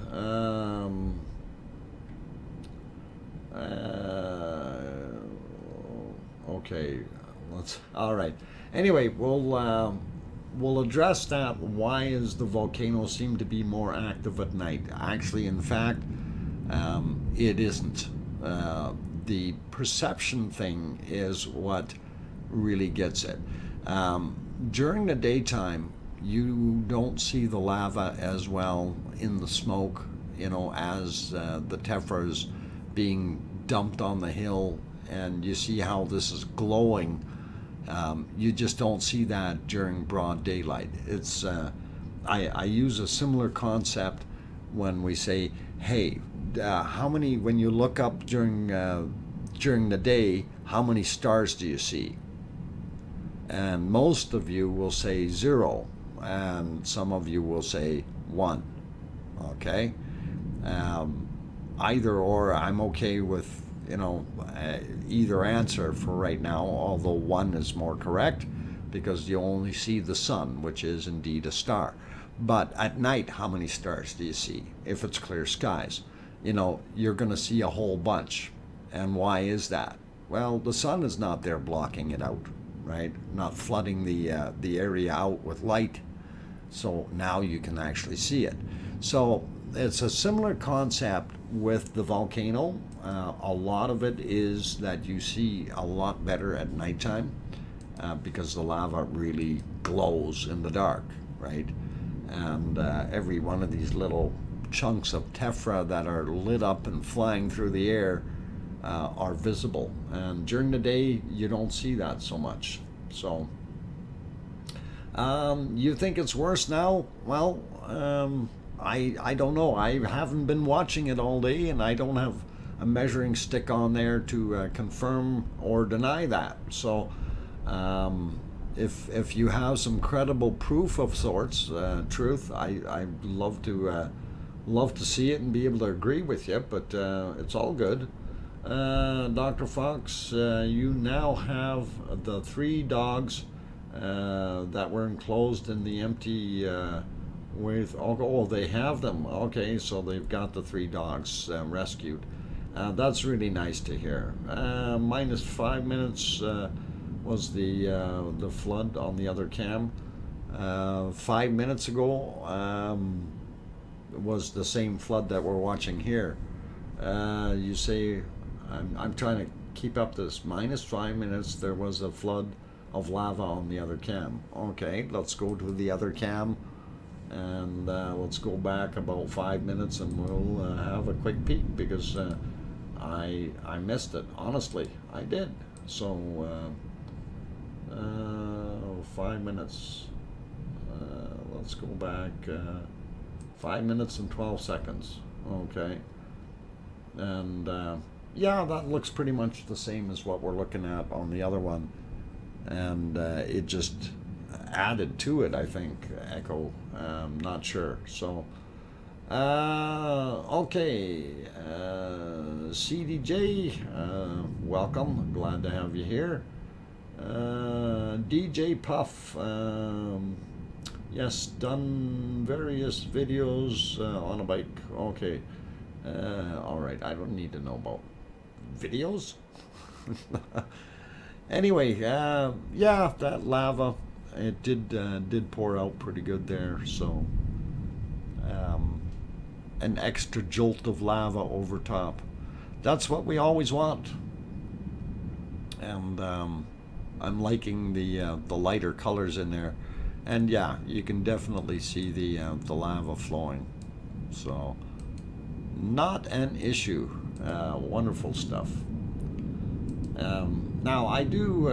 Okay, all right. Anyway, we'll address that. Why is the volcano seem to be more active at night? Actually, in fact, it isn't. The perception thing is what really gets it. During the daytime, you don't see the lava as well in the smoke, as the tephra is being dumped on the hill, and you see how this is glowing. You just don't see that during broad daylight. It's I use a similar concept when we say, hey, how many, when you look up during the day, how many stars do you see? And most of you will say 0, and some of you will say 1. Okay, either or, I'm okay with either answer for right now, although 1 is more correct because you only see the sun, which is indeed a star. But at night, how many stars do you see? If it's clear skies, you're going to see a whole bunch. And why is that? Well, the sun is not there blocking it out, right? Not flooding the area out with light. So now you can actually see it. So it's a similar concept with the volcano. A lot of it is that you see a lot better at nighttime because the lava really glows in the dark, right? And every one of these little chunks of tephra that are lit up and flying through the air are visible. And during the day, you don't see that so much. So you think it's worse now? Well, I don't know. I haven't been watching it all day, and I don't have a measuring stick on there to confirm or deny that. So if you have some credible proof of sorts, Truth, I'd love to see it and be able to agree with you, but it's all good. Dr. Fox, you now have the 3 dogs that were enclosed in the empty they have them. Okay, so they've got the 3 dogs rescued. That's really nice to hear. Minus 5 minutes was the flood on the other cam. 5 minutes ago was the same flood that we're watching here. You say, I'm trying to keep up this. Minus 5 minutes, there was a flood of lava on the other cam. Okay, let's go to the other cam, and let's go back about 5 minutes, and we'll have a quick peek, because I missed it. Honestly, I did. So 5 minutes. Let's go back 5 minutes and 12 seconds. Okay. And yeah, that looks pretty much the same as what we're looking at on the other one. And it just added to it, I think, echo. Not sure. So Okay, CDJ, welcome. Glad to have you here. DJ Puff, yes, done various videos on a bike. Okay, all right. I don't need to know about videos. Anyway, yeah, that lava, it did pour out pretty good there. So, an extra jolt of lava over top. That's what we always want. And I'm liking the lighter colors in there, and yeah, you can definitely see the lava flowing. So, not an issue. Wonderful stuff. Now I do.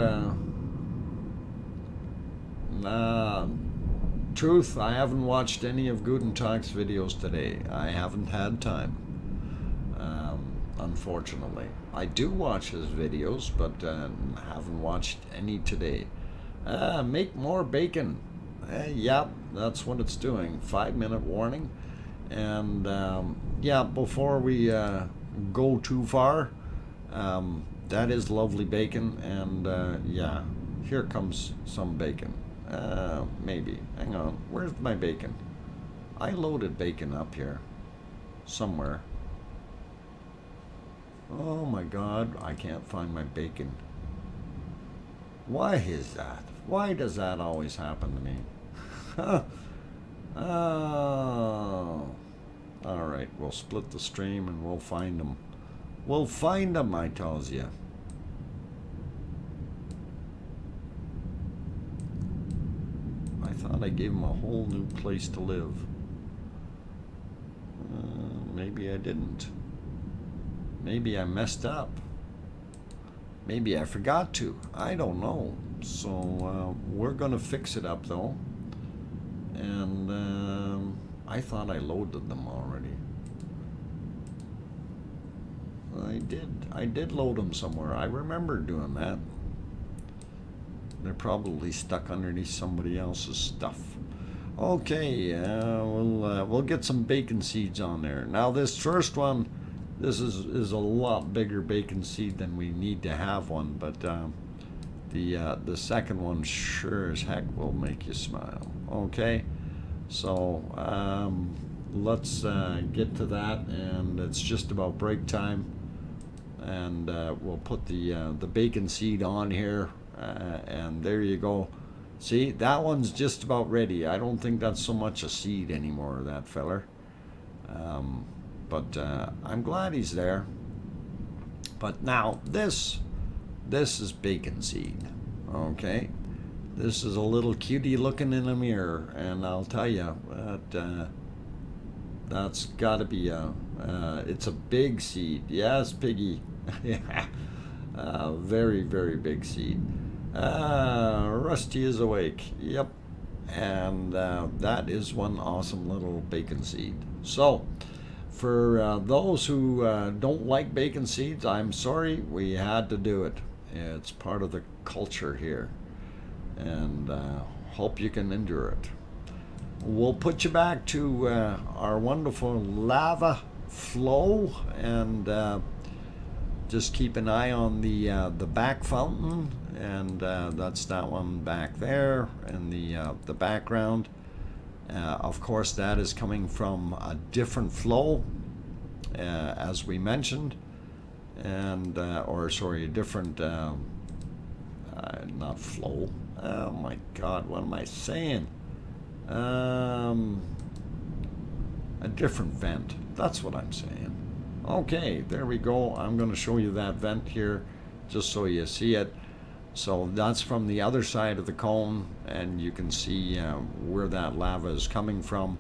Truth, I haven't watched any of Gutentag's videos today. I haven't had time. Unfortunately, I do watch his videos, but haven't watched any today. Make more bacon. Yep, that's what it's doing. 5-minute warning. And yeah, before we go too far, that is lovely bacon. And yeah, here comes some bacon. Maybe. Hang on. Where's my bacon? I loaded bacon up here somewhere. Oh my God, I can't find my bacon. Why is that? Why does that always happen to me? Oh. All right, we'll split the stream and we'll find them. We'll find them, I tells you. I thought I gave him a whole new place to live. Maybe I didn't. Maybe I messed up. Maybe I forgot to. I don't know. So we're gonna fix it up though. And I thought I loaded them already. I did load them somewhere. I remember doing that. They're probably stuck underneath somebody else's stuff. Okay, we'll get some bacon seeds on there. Now this first one, this is a lot bigger bacon seed than we need to have one, but the second one sure as heck will make you smile. Okay, so let's get to that, and it's just about break time, and we'll put the bacon seed on here, and there you go. See, that one's just about ready. I don't think that's so much a seed anymore, that feller. But I'm glad he's there. But now this is bacon seed. Okay, this is a little cutie looking in a mirror, and I'll tell you that that's got to be it's a big seed. Yes, piggy. Yeah, very very big seed. Rusty is awake. Yep, and that is one awesome little bacon seed. So, for those who don't like bacon seeds, I'm sorry, we had to do it. It's part of the culture here, and hope you can endure it. We'll put you back to our wonderful lava flow, and just keep an eye on the back fountain, and that's that one back there in the background. Of course, that is coming from a different flow, as we mentioned, and or sorry, a different not flow. Oh my God, what am I saying? A different vent. That's what I'm saying. Okay, there we go. I'm going to show you that vent here, just so you see it. So that's from the other side of the cone, and you can see where that lava is coming from,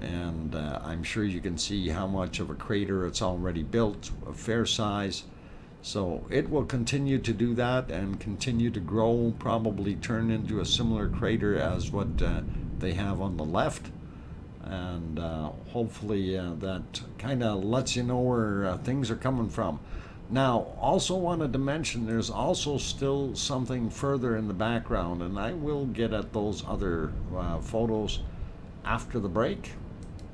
and I'm sure you can see how much of a crater it's already built, a fair size. So it will continue to do that and continue to grow, probably turn into a similar crater as what they have on the left, and hopefully that kind of lets you know where things are coming from. Now, also wanted to mention there's also still something further in the background, and I will get at those other photos after the break.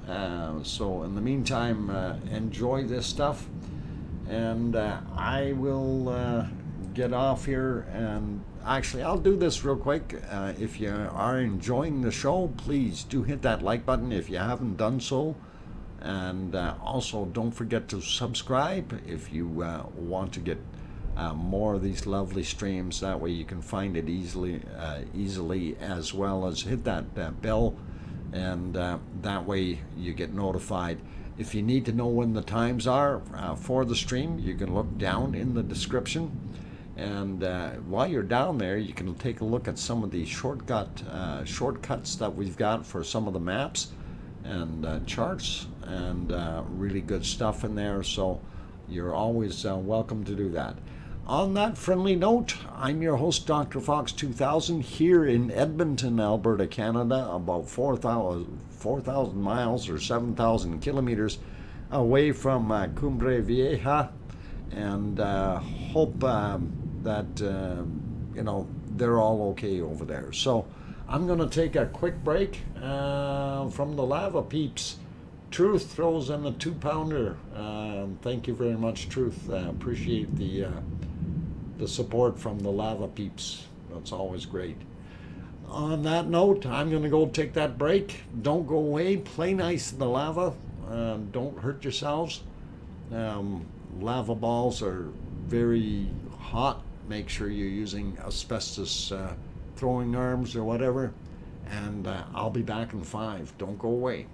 So in the meantime, enjoy this stuff, and I will get off here. And actually, I'll do this real quick. If you are enjoying the show, please do hit that like button if you haven't done so. And also, don't forget to subscribe if you want to get more of these lovely streams. That way you can find it easily, as well as hit that bell, and that way you get notified. If you need to know when the times are for the stream, you can look down in the description. And while you're down there, you can take a look at some of the shortcuts that we've got for some of the maps and charts, and really good stuff in there. So you're always welcome to do that. On that friendly note, I'm your host, DrFox2000, here in Edmonton, Alberta, Canada, about 4,000 miles or 7,000 kilometers away from Cumbre Vieja, and hope that they're all okay over there. So I'm going to take a quick break from the lava peeps. Truth throws in a 2-pounder. Thank you very much, Truth. Appreciate the support from the lava peeps. That's always great. On that note, I'm going to go take that break. Don't go away. Play nice in the lava. Don't hurt yourselves. Lava balls are very hot. Make sure you're using asbestos throwing arms or whatever. And I'll be back in 5. Don't go away.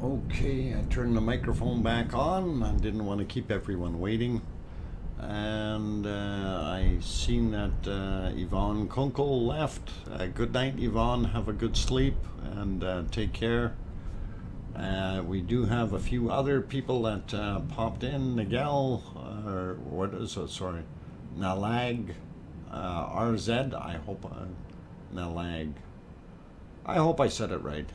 Okay, I turned the microphone back on. I didn't want to keep everyone waiting. And I seen that Yvonne Kunkel left. Good night, Yvonne. Have a good sleep and take care. We do have a few other people that popped in. Nigel, or what is it? Sorry, Nalag, RZ. I hope Nalag. I hope I said it right.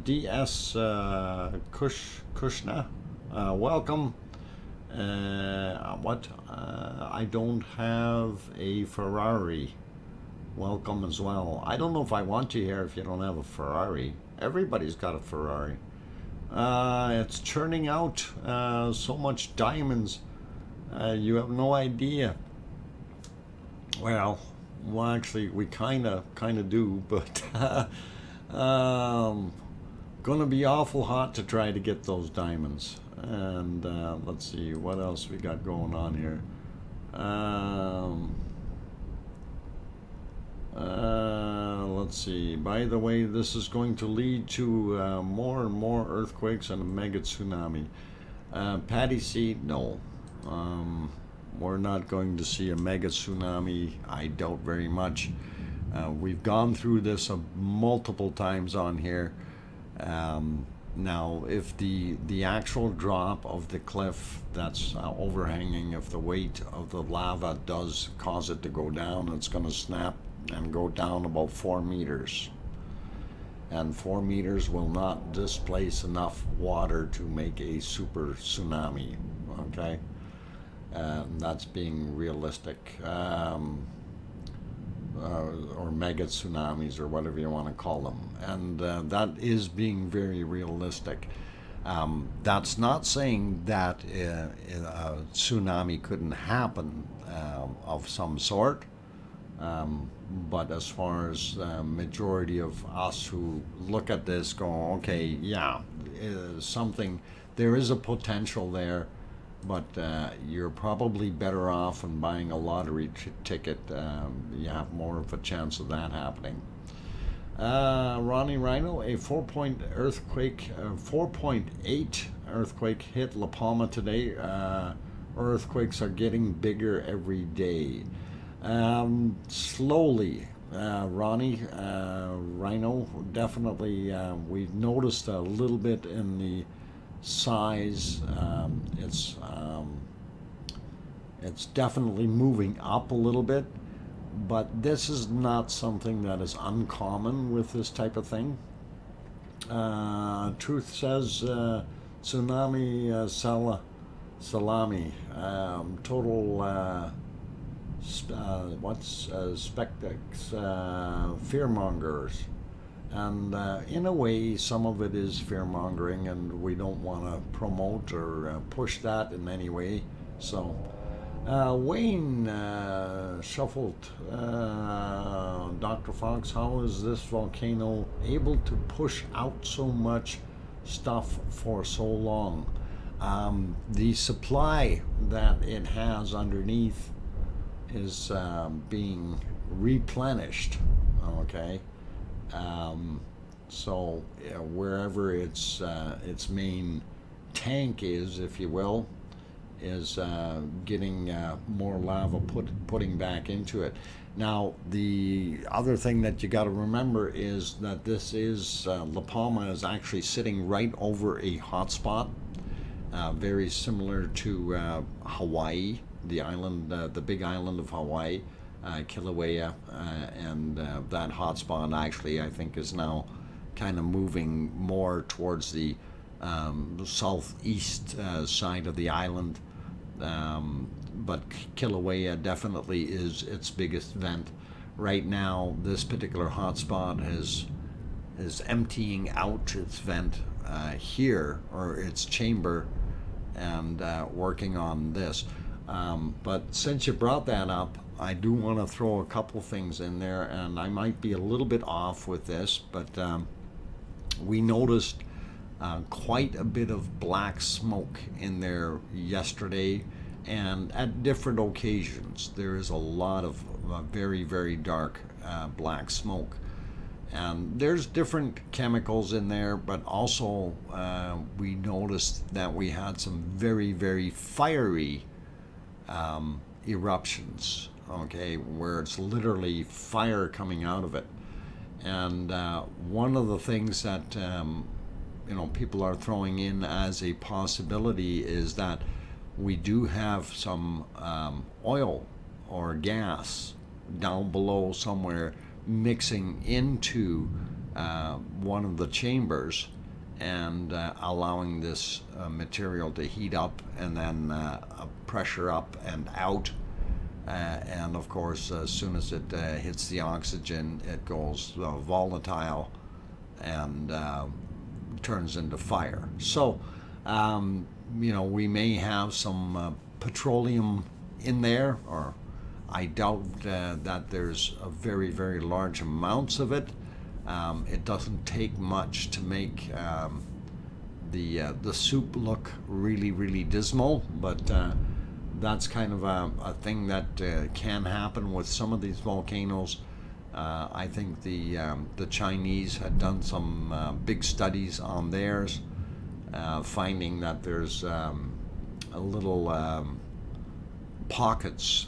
DS Kushna, welcome. What? I don't have a Ferrari. Welcome as well. I don't know if I want you here if you don't have a Ferrari. Everybody's got a Ferrari. It's churning out so much diamonds. You have no idea. Well, actually, we kind of do, but gonna be awful hot to try to get those diamonds. And let's see what else we got going on here. Let's see. By the way, this is going to lead to more and more earthquakes and a mega tsunami. Patty C, no. We're not going to see a mega tsunami. I doubt very much. We've gone through this multiple times on here. Now, if the actual drop of the cliff that's overhanging, if the weight of the lava does cause it to go down, it's going to snap and go down about 4 meters. And 4 meters will not displace enough water to make a super tsunami, okay? That's being realistic. Or mega tsunamis, or whatever you want to call them, and that is being very realistic. That's not saying that a tsunami couldn't happen of some sort, but as far as the majority of us who look at this go, okay, yeah, something, there is a potential there, but you're probably better off in buying a lottery ticket. You have more of a chance of that happening. Ronnie Rhino, a 4.8 earthquake hit La Palma today. Earthquakes are getting bigger every day. Slowly, Ronnie, Rhino, definitely we've noticed a little bit in the size. It's definitely moving up a little bit, but this is not something that is uncommon with this type of thing. Truth says tsunami salami, total spectacs, fearmongers. And in a way, some of it is fear-mongering, and we don't want to promote or push that in any way. So, Wayne shuffled, Dr. Fox, how is this volcano able to push out so much stuff for so long? The supply that it has underneath is being replenished, okay? So wherever its main tank is, if you will, is getting more lava putting back into it. Now, the other thing that you got to remember is that this is La Palma is actually sitting right over a hotspot, very similar to Hawaii, the island, the big island of Hawaii. Kilauea, and that hotspot actually I think is now kind of moving more towards the southeast side of the island, but Kilauea definitely is its biggest vent. Right now, this particular hotspot is emptying out its vent here, or its chamber, and working on this. But since you brought that up, I do want to throw a couple things in there, and I might be a little bit off with this, but we noticed quite a bit of black smoke in there yesterday, and at different occasions there is a lot of very, very dark black smoke. And there's different chemicals in there, but also we noticed that we had some very, very fiery eruptions, okay, where it's literally fire coming out of it. And one of the things that people are throwing in as a possibility is that we do have some oil or gas down below somewhere mixing into one of the chambers and allowing this material to heat up and then pressure up and out. And of course, as soon as it hits the oxygen, it goes volatile and turns into fire. So, we may have some petroleum in there, or I doubt that there's a very, very large amounts of it. It doesn't take much to make the soup look really, really dismal, but that's kind of a thing that can happen with some of these volcanoes. I think the Chinese had done some big studies on theirs, finding that there's a little pockets,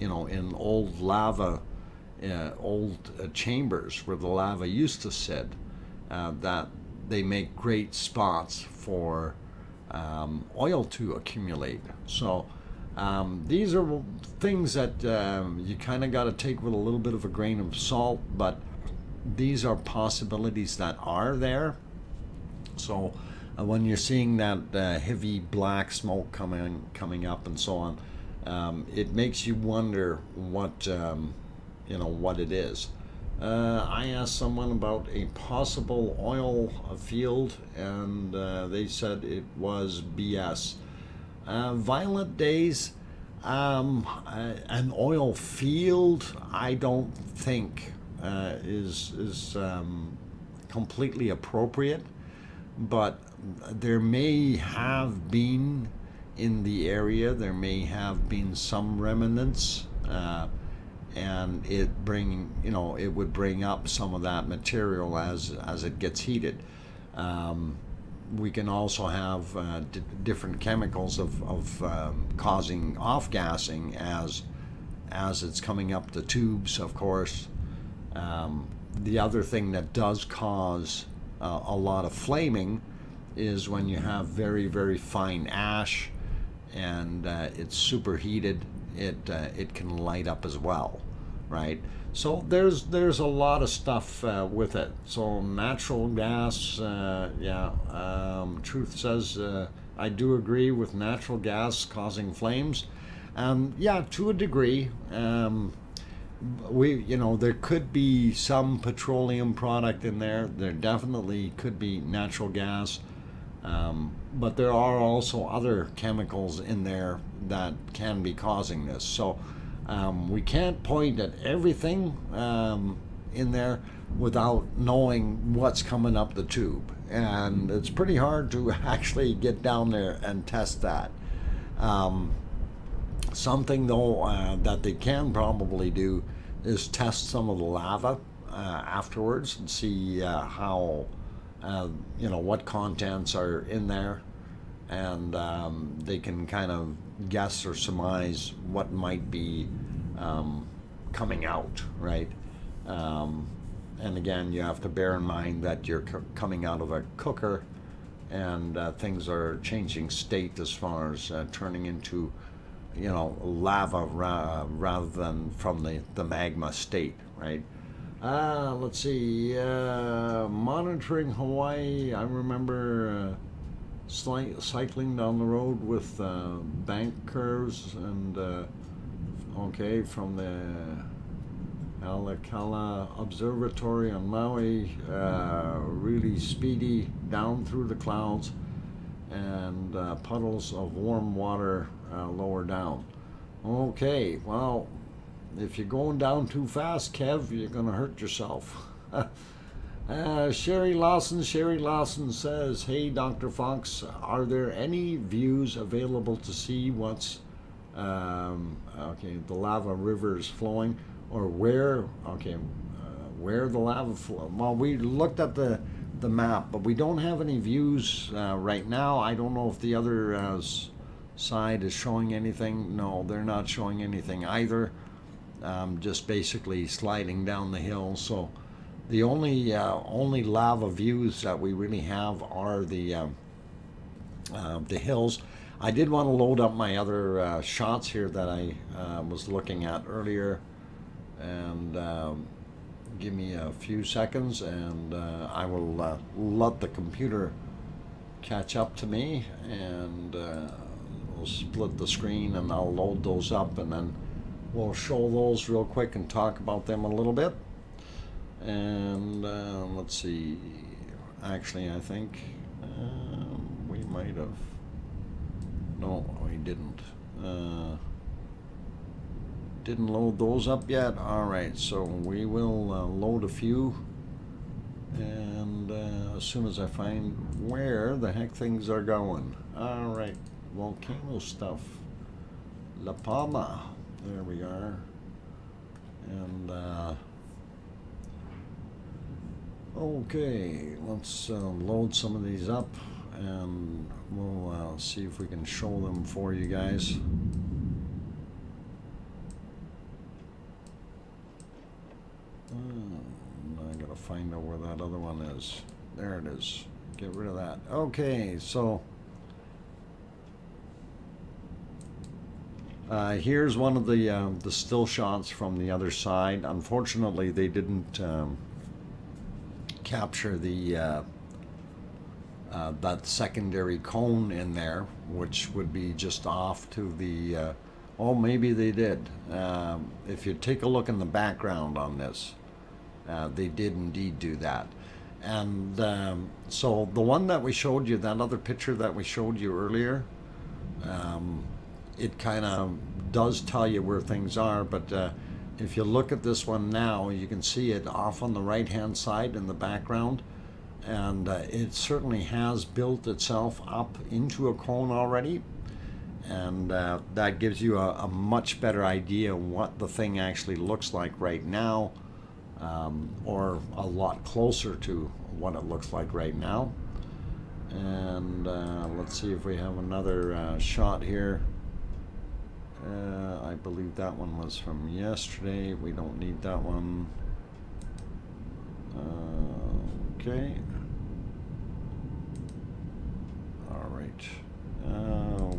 in old lava, old chambers where the lava used to sit, that they make great spots for oil to accumulate. So these are things that you kind of got to take with a little bit of a grain of salt, but these are possibilities that are there. So when you're seeing that heavy black smoke coming up and so on, it makes you wonder what what it is. I asked someone about a possible oil field, and they said it was BS. Violent days, an oil field, I don't think is completely appropriate, but there may have been in the area, there may have been some remnants, and it would bring up some of that material as it gets heated. We can also have different chemicals of causing off-gassing as it's coming up the tubes, of course. The other thing that does cause a lot of flaming is when you have very, very fine ash and it's superheated, it can light up as well, right? So there's a lot of stuff with it. So natural gas, Truth says, I do agree with natural gas causing flames. To a degree. There could be some petroleum product in there. There definitely could be natural gas. But there are also other chemicals in there that can be causing this. So we can't point at everything in there without knowing what's coming up the tube. And it's pretty hard to actually get down there and test that. Something, though, that they can probably do is test some of the lava afterwards and see how, what contents are in there. And they can kind of guess or surmise what might be coming out, right? And again, you have to bear in mind that you're coming out of a cooker, and things are changing state as far as turning into, lava rather than from the magma state, right? Let's see. Monitoring Hawaii, I remember cycling down the road with bank curves and from the Alakala Observatory on Maui, really speedy down through the clouds, and puddles of warm water lower down. Okay, well, if you're going down too fast, Kev, you're going to hurt yourself. Sherry Lawson says, hey, Dr. Fox, are there any views available to see what's, the lava river is flowing, or where where the lava flow. Well, we looked at the map, but we don't have any views right now. I don't know if the other side is showing anything. No, they're not showing anything either. Just basically sliding down the hill. So the only lava views that we really have are the hills. I did want to load up my other shots here that I was looking at earlier, and give me a few seconds, and I will let the computer catch up to me, and we'll split the screen and I'll load those up, and then we'll show those real quick and talk about them a little bit. And let's see, actually I think we might have, no, we didn't load those up yet. All right, so we will load a few, and as soon as I find where the heck things are going. All right, volcano stuff, La Palma, there we are. And okay, let's load some of these up, and we'll see if we can show them for you guys. I gotta find out where that other one is. There it is. Get rid of that. Okay, so here's one of the still shots from the other side. Unfortunately, they didn't capture the that secondary cone in there, which would be just off to the oh, maybe they did. If you take a look in the background on this, they did indeed do that. And so the one that we showed you, that other picture that we showed you earlier, it kind of does tell you where things are, but if you look at this one now, you can see it off on the right hand side in the background, and it certainly has built itself up into a cone already, and that gives you a much better idea what the thing actually looks like right now, or a lot closer to what it looks like right now. And let's see if we have another shot here. I believe that one was from yesterday. We don't need that one. Okay. All right.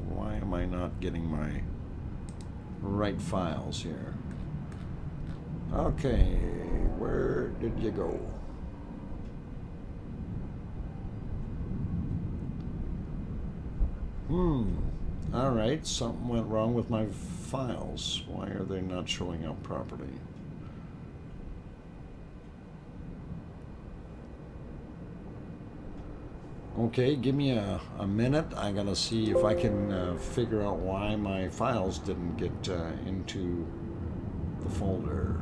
Why am I not getting my right files here? Okay, where did you go? All right, something went wrong with my files. Why are they not showing up properly? Okay, give me a minute. I gotta see if I can figure out why my files didn't get into the folder.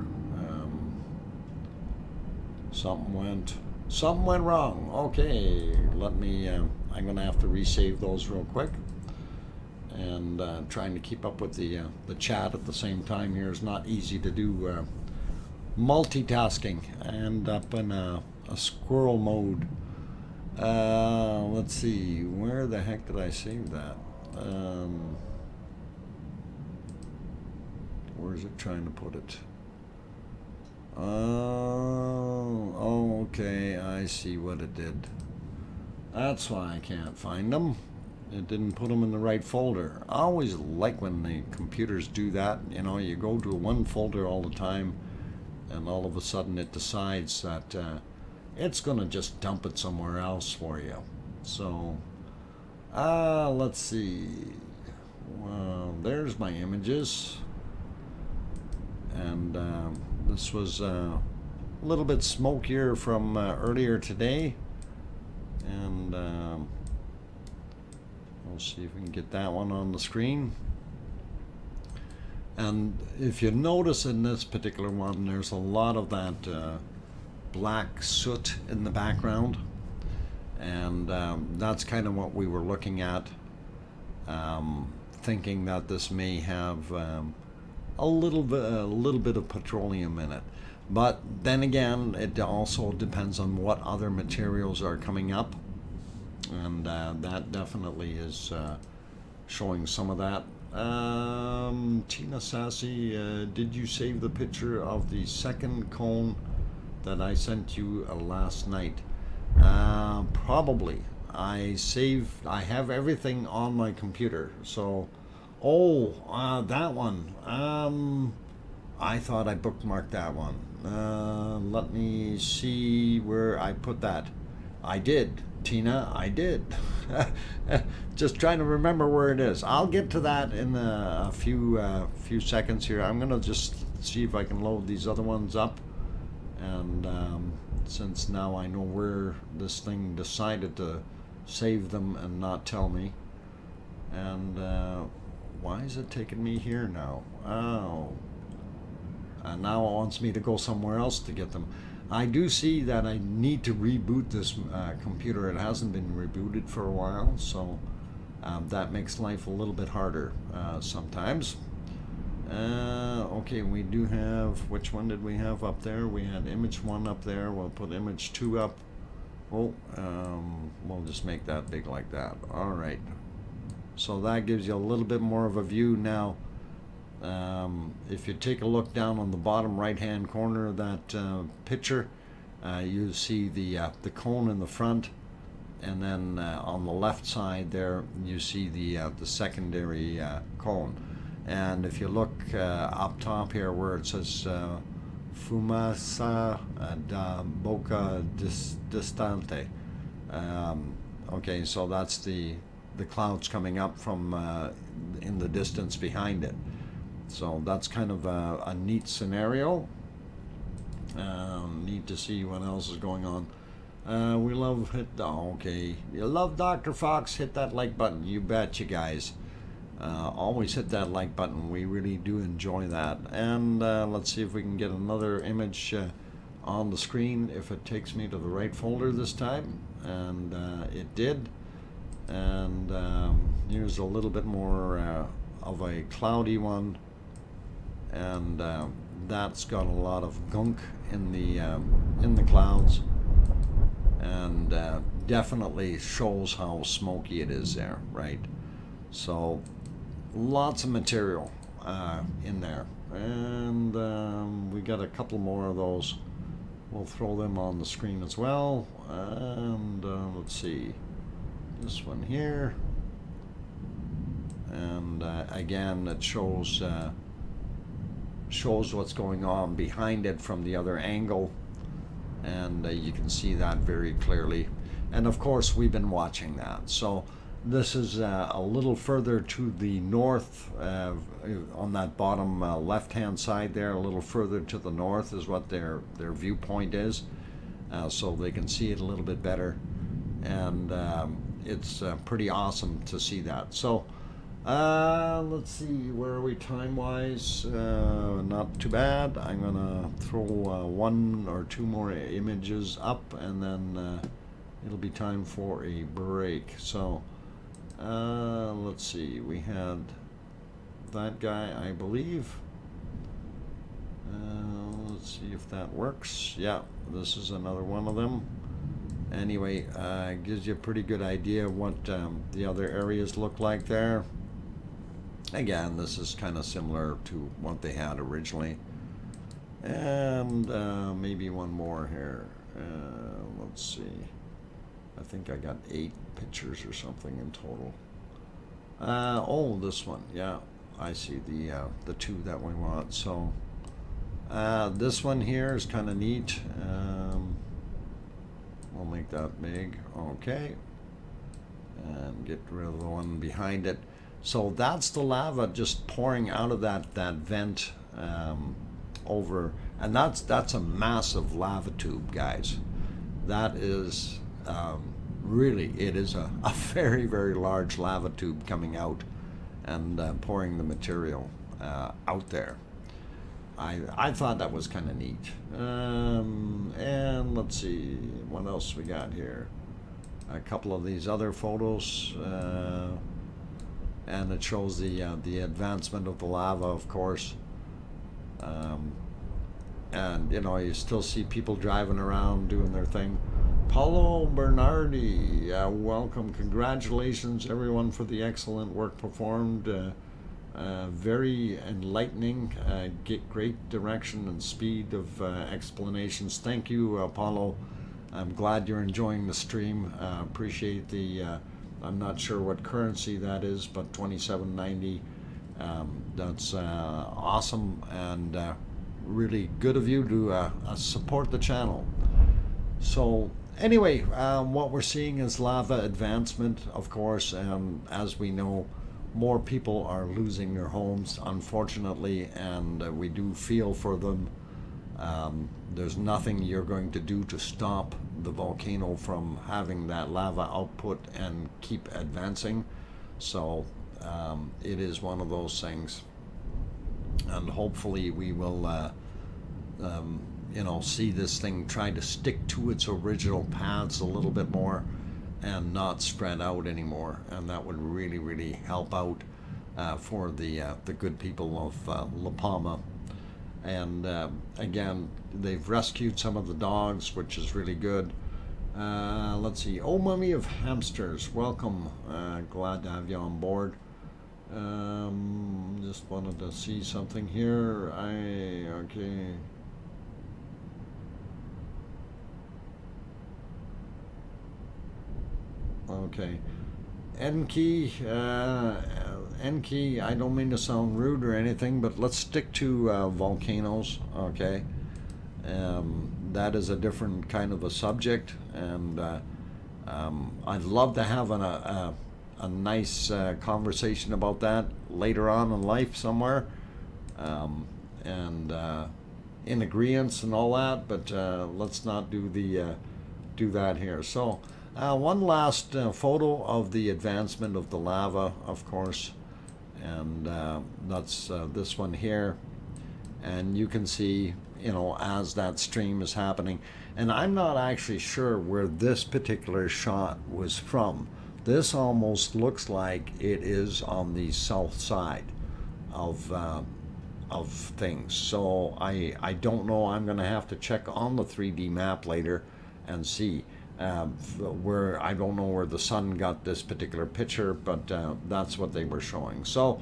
Something went wrong. Okay, let me, I'm gonna have to resave those real quick. And trying to keep up with the chat at the same time here is not easy to do. Multitasking. I end up in a squirrel mode. Let's see, where the heck did I save that? Where is it trying to put it? Oh, okay, I see what it did. That's why I can't find them. It didn't put them in the right folder. I always like when the computers do that. You know, you go to one folder all the time, and all of a sudden it decides that it's gonna just dump it somewhere else for you. So, let's see. Well, there's my images. And this was a little bit smokier from earlier today. And we'll see if we can get that one on the screen. And if you notice in this particular one, there's a lot of that black soot in the background, and that's kind of what we were looking at, thinking that this may have a little bit of petroleum in it. But then again, it also depends on what other materials are coming up, and that definitely is showing some of that. Tina Sassy, did you save the picture of the second cone that I sent you last night? Probably. I have everything on my computer. So, that one. I thought I bookmarked that one. Let me see where I put that. I did, Tina, I did. Just trying to remember where it is. I'll get to that in a few seconds here. I'm gonna just see if I can load these other ones up, and since now I know where this thing decided to save them and not tell me. And why is it taking me here now? Oh, and now it wants me to go somewhere else to get them. I do see that I need to reboot this computer. It hasn't been rebooted for a while, so that makes life a little bit harder sometimes. Okay, we do have, which one did we have up there? We had image 1 up there. We'll put image 2 up. Oh, we'll just make that big like that. All right. So that gives you a little bit more of a view now. If you take a look down on the bottom right-hand corner of that picture, you see the cone in the front, and then on the left side there you see the secondary cone. And if you look up top here where it says Fumaça da Boca Distante, okay, so that's the clouds coming up from in the distance behind it. So that's kind of a neat scenario. Need to see what else is going on. We love okay. You love Dr. Fox. Hit that like button. You bet, you guys. Always hit that like button. We really do enjoy that. And let's see if we can get another image on the screen. If it takes me to the right folder this time, and it did. And here's a little bit more of a cloudy one. And that's got a lot of gunk in the clouds, and definitely shows how smoky it is there, right? So lots of material in there, and we got a couple more of those. We'll throw them on the screen as well. And let's see, this one here, and again it shows what's going on behind it from the other angle, and you can see that very clearly. And of course we've been watching that. So this is a little further to the north, on that bottom left hand side there, a little further to the north is what their viewpoint is, so they can see it a little bit better. And it's pretty awesome to see that. So let's see, where are we time-wise? Not too bad. I'm gonna throw 1 or 2 more images up, and then it'll be time for a break. So let's see, we had that guy, I believe. Let's see if that works. Yeah, this is another one of them. Anyway, gives you a pretty good idea of what the other areas look like there. Again, this is kind of similar to what they had originally. And maybe one more here. Let's see. I think I got 8 pictures or something in total. Oh, this one. Yeah, I see the 2 that we want. So this one here is kind of neat. We'll make that big. Okay. And get rid of the one behind it. So that's the lava just pouring out of that vent over, and that's a massive lava tube, guys. That is really, it is a very, very large lava tube coming out and pouring the material out there. I thought that was kind of neat. And let's see, what else we got here? A couple of these other photos. And it shows the advancement of the lava, of course. and you know, you still see people driving around doing their thing. Paulo Bernardi, welcome. Congratulations, everyone, for the excellent work performed. Very enlightening. Get great direction and speed of explanations. Thank you, Paulo. I'm glad you're enjoying the stream. Appreciate the. I'm not sure what currency that is, but 27.90. That's awesome and really good of you to support the channel. So anyway, what we're seeing is lava advancement, of course, and as we know, more people are losing their homes, unfortunately, and we do feel for them. There's nothing you're going to do to stop the volcano from having that lava output and keep advancing. So it is one of those things, and hopefully we will you know, see this thing try to stick to its original paths a little bit more and not spread out anymore, and that would really help out for the good people of La Palma. And again, they've rescued some of the dogs, which is really good. Let's see. Oh, mummy of hamsters, welcome. Glad to have you on board. Just wanted to see something here. Okay. Okay. Enki, Enki, I don't mean to sound rude or anything, but let's stick to volcanoes, okay? That is a different kind of a subject, and I'd love to have a nice conversation about that later on in life somewhere, and in agreeance and all that, but let's not do that here. So one last photo of the advancement of the lava, of course, and that's this one here, and you can see, you know, as that stream is happening, and I'm not actually sure where this particular shot was from. This almost looks like it is on the south side of things, so I don't know. I'm gonna have to check on the 3D map later and see where. I don't know where the sun got this particular picture, but that's what they were showing. So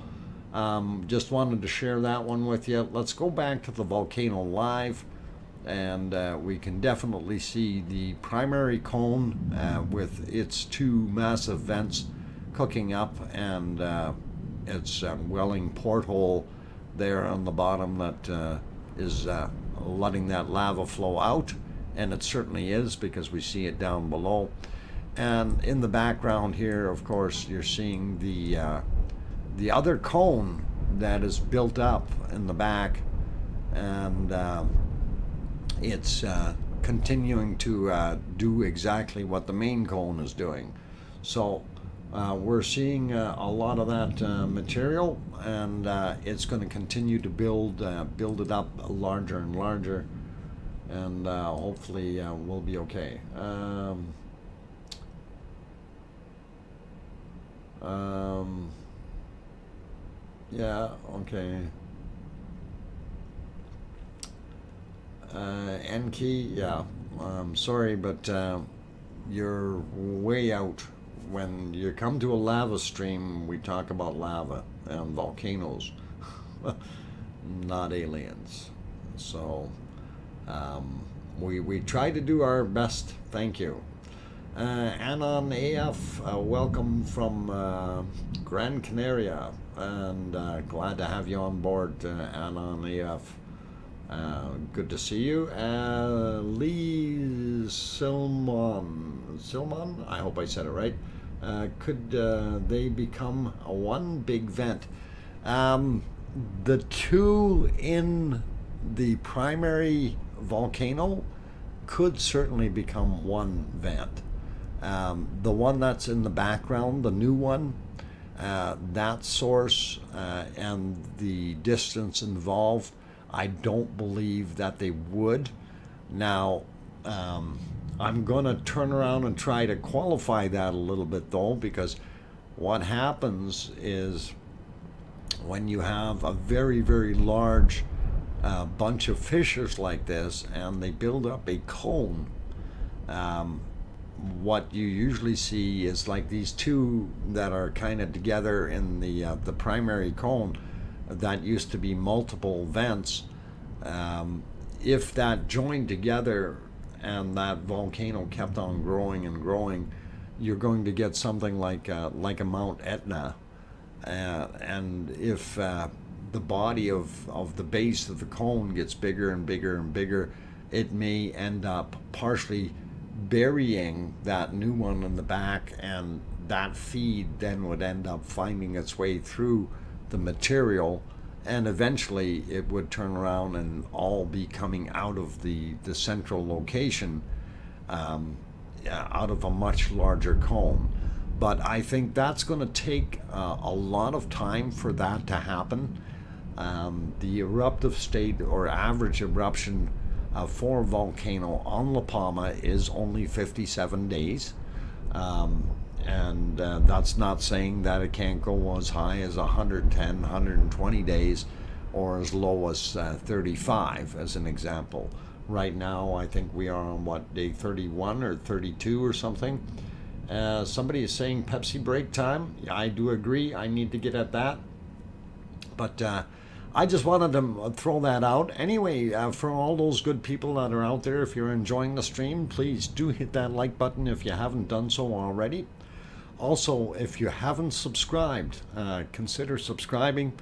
just wanted to share that one with you. Let's go back to the volcano live, and we can definitely see the primary cone with its two massive vents cooking up, and its welling porthole there on the bottom that is letting that lava flow out. And it certainly is, because we see it down below. And in the background here, of course, you're seeing the other cone that is built up in the back, and it's continuing to do exactly what the main cone is doing. So we're seeing a lot of that material, and it's going to continue to build it up larger and larger. And hopefully we'll be okay. Yeah, okay. Enki, yeah. Sorry, but you're way out. When you come to a lava stream, we talk about lava and volcanoes, not aliens. So we try to do our best. Thank you. Anon AF, welcome from Gran Canaria, and glad to have you on board, Anon AF. Good to see you. Lee Silmon, I hope I said it right. Could they become one big vent? The two in the primary volcano could certainly become one vent. The one that's in the background, the new one, that source and the distance involved, I don't believe that they would. Now, I'm going to turn around and try to qualify that a little bit, though, because what happens is when you have a very, very large bunch of fissures like this, and they build up a cone. What you usually see is like these two that are kind of together in the primary cone. That used to be multiple vents. If that joined together and that volcano kept on growing and growing, you're going to get something like a Mount Etna. And if the body of the base of the cone gets bigger and bigger and bigger, it may end up partially burying that new one in the back, and that feed then would end up finding its way through the material, and eventually it would turn around and all be coming out of the central location, out of a much larger cone. But I think that's going to take a lot of time for that to happen. The eruptive state or average eruption for a volcano on La Palma is only 57 days. And that's not saying that it can't go as high as 110, 120 days, or as low as 35, as an example. Right now, I think we are on, what, day 31 or 32 or something. Somebody is saying Pepsi break time. I do agree. I need to get at that. But I just wanted to throw that out. Anyway, for all those good people that are out there, if you're enjoying the stream, please do hit that like button if you haven't done so already. Also, if you haven't subscribed, consider subscribing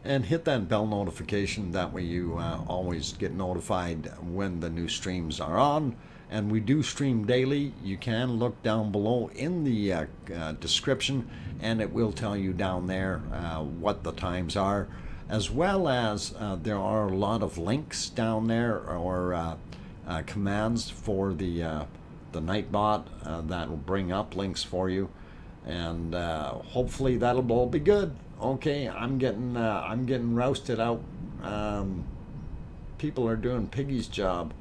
and hit that bell notification. That way you always get notified when the new streams are on. And we do stream daily. You can look down below in the description, and it will tell you down there what the times are, as well as there are a lot of links down there, or commands for the Nightbot that will bring up links for you. And hopefully that'll all be good. Okay, I'm getting rousted out. People are doing Piggy's job.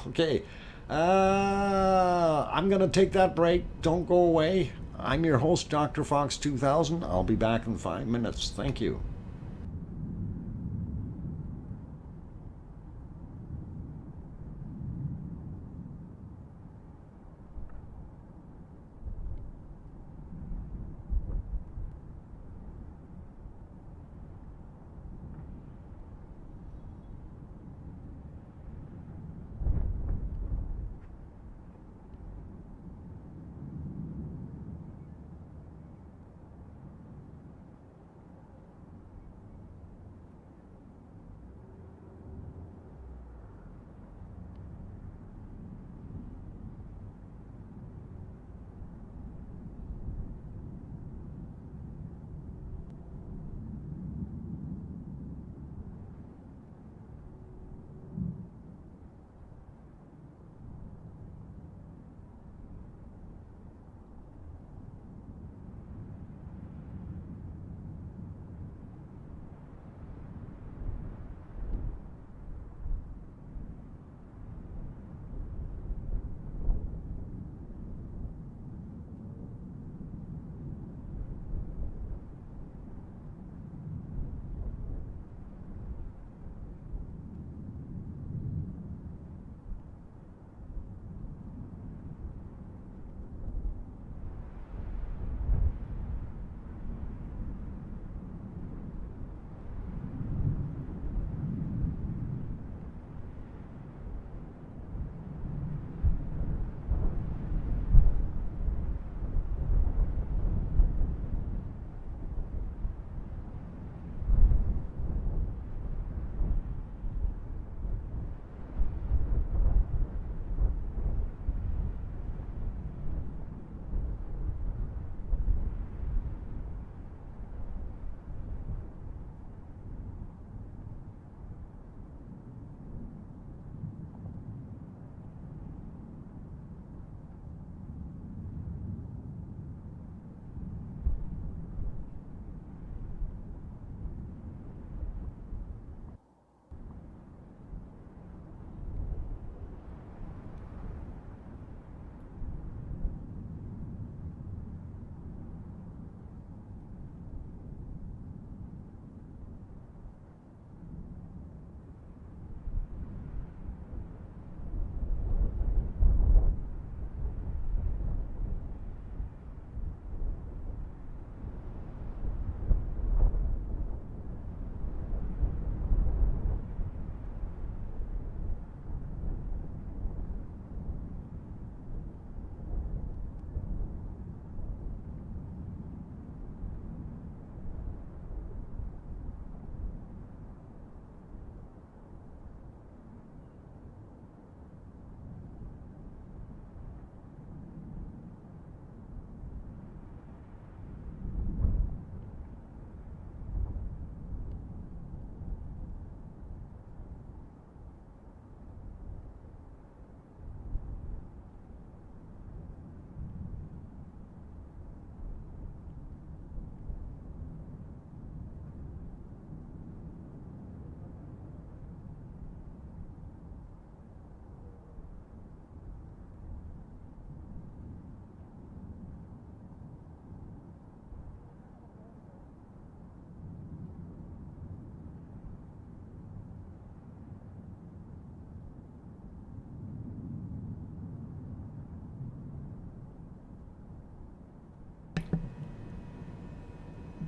Okay, I'm gonna take that break. Don't go away. I'm your host, DrFox2000. I'll be back in 5 minutes. Thank you.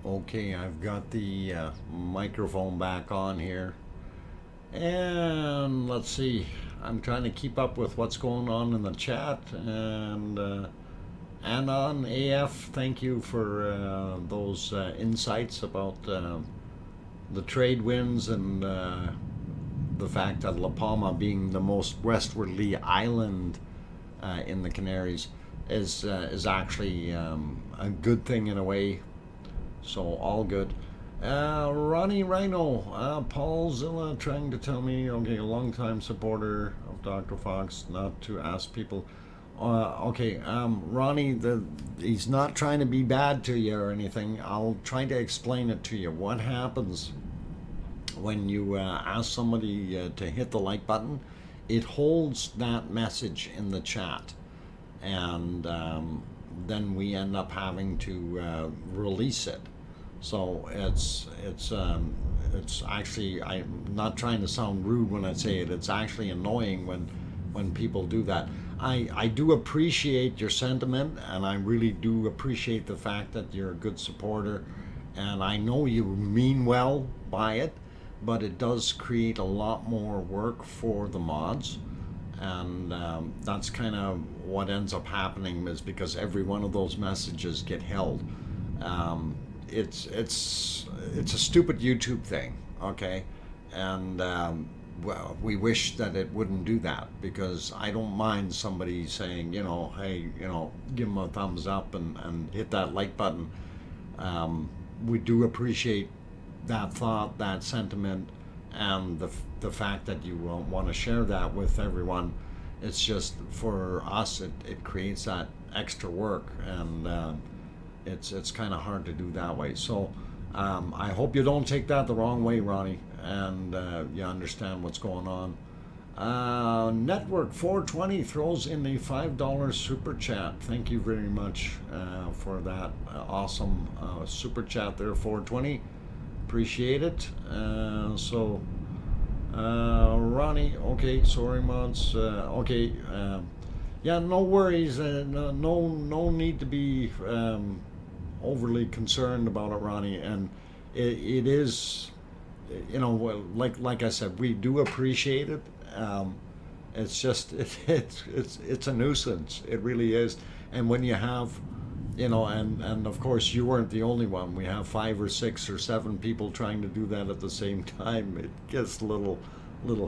Okay, I've got the microphone back on here. And let's see, I'm trying to keep up with what's going on in the chat. And Anon AF, thank you for those insights about the trade winds and the fact that La Palma, being the most westwardly island in the Canaries, is actually a good thing in a way. So all good. Ronnie Rhino, Paul Zilla trying to tell me, okay, a long-time supporter of Dr. Fox, not to ask people. Okay, Ronnie, he's not trying to be bad to you or anything. I'll try to explain it to you. What happens when you ask somebody to hit the like button? It holds that message in the chat, and then we end up having to release it. So it's actually, I'm not trying to sound rude when I say it. It's actually annoying when people do that. I do appreciate your sentiment, and I really do appreciate the fact that you're a good supporter, and I know you mean well by it, but it does create a lot more work for the mods. And that's kind of what ends up happening, is because every one of those messages get held. It's a stupid YouTube thing, okay? And well, we wish that it wouldn't do that, because I don't mind somebody saying, you know, hey, you know, give them a thumbs up and hit that like button. We do appreciate that thought, that sentiment, and the fact that you want to share that with everyone. It's just, for us, it creates that extra work, and it's kind of hard to do that way. So I hope you don't take that the wrong way, Ronnie, and you understand what's going on. Network 420 throws in a $5 super chat. Thank you very much for that awesome super chat there, 420. Appreciate it. So Ronnie, okay, sorry mods, okay, yeah, no worries, no need to be overly concerned about it, Ronnie. And it is, you know, like I said, we do appreciate it. It's just it's a nuisance. It really is. And when you have, you know, and of course you weren't the only one. We have 5 or 6 or 7 people trying to do that at the same time. It gets a little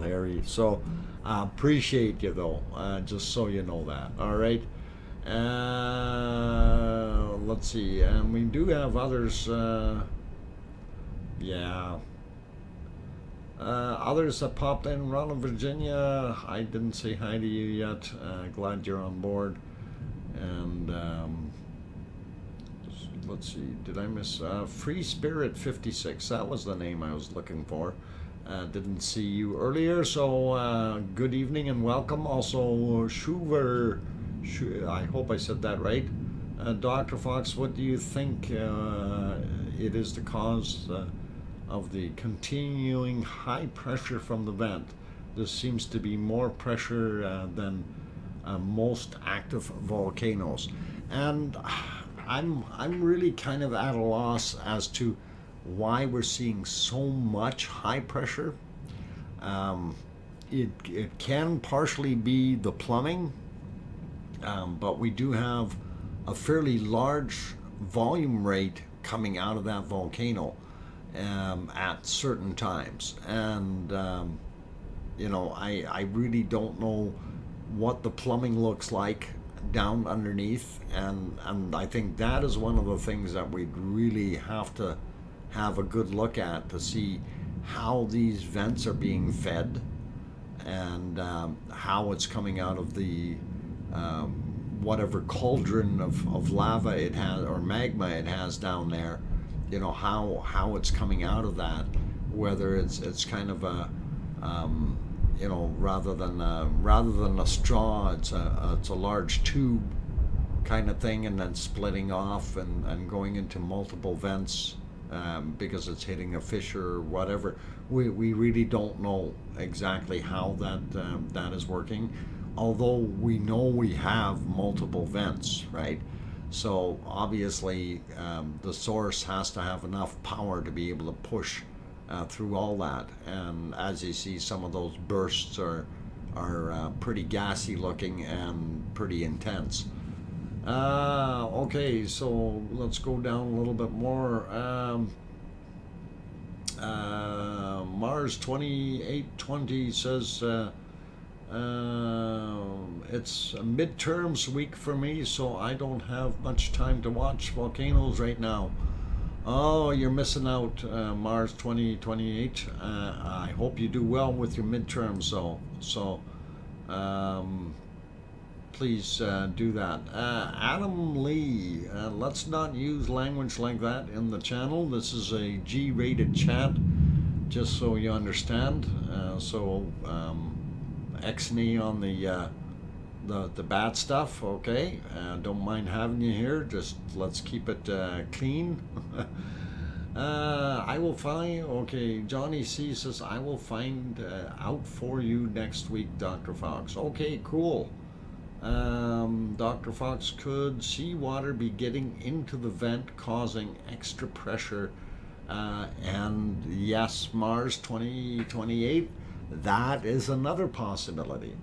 hairy. So appreciate you though, just so you know that. All right. Let's see, and we do have others. Yeah. Others that popped in. Ronald, Virginia, I didn't say hi to you yet. Glad you're on board. And let's see, did I miss Free Spirit 56? That was the name I was looking for. Didn't see you earlier, so good evening and welcome. Also, Schuver, I hope I said that right. Dr. Fox, what do you think it is the cause of the continuing high pressure from the vent? This seems to be more pressure than most active volcanoes. And I'm really kind of at a loss as to why we're seeing so much high pressure. It can partially be the plumbing, but we do have a fairly large volume rate coming out of that volcano at certain times. And you know, I really don't know what the plumbing looks like down underneath, and I think that is one of the things that we'd really have to have a good look at, to see how these vents are being fed, and how it's coming out of the whatever cauldron of lava it has, or magma it has down there. You know, how it's coming out of that, whether it's kind of a you know, rather than a straw, it's a large tube kind of thing, and then splitting off and going into multiple vents because it's hitting a fissure or whatever. We really don't know exactly how that is working, although we know we have multiple vents, right? So obviously the source has to have enough power to be able to push through all that. And as you see, some of those bursts are pretty gassy looking and pretty intense. Okay, so let's go down a little bit more. Mars 2820 says it's a midterms week for me, so I don't have much time to watch volcanoes right now. Oh, you're missing out, Mars 2028. I hope you do well with your midterms, so please do that. Adam Lee, let's not use language like that in the channel. This is a G-rated chat, just so you understand. X-knee on the bad stuff, okay? Don't mind having you here. Just let's keep it clean. I will find, okay, Johnny C says, I will find out for you next week, Dr. Fox. Okay, cool. Dr. Fox, could seawater be getting into the vent causing extra pressure? And yes, Mars 2028, that is another possibility.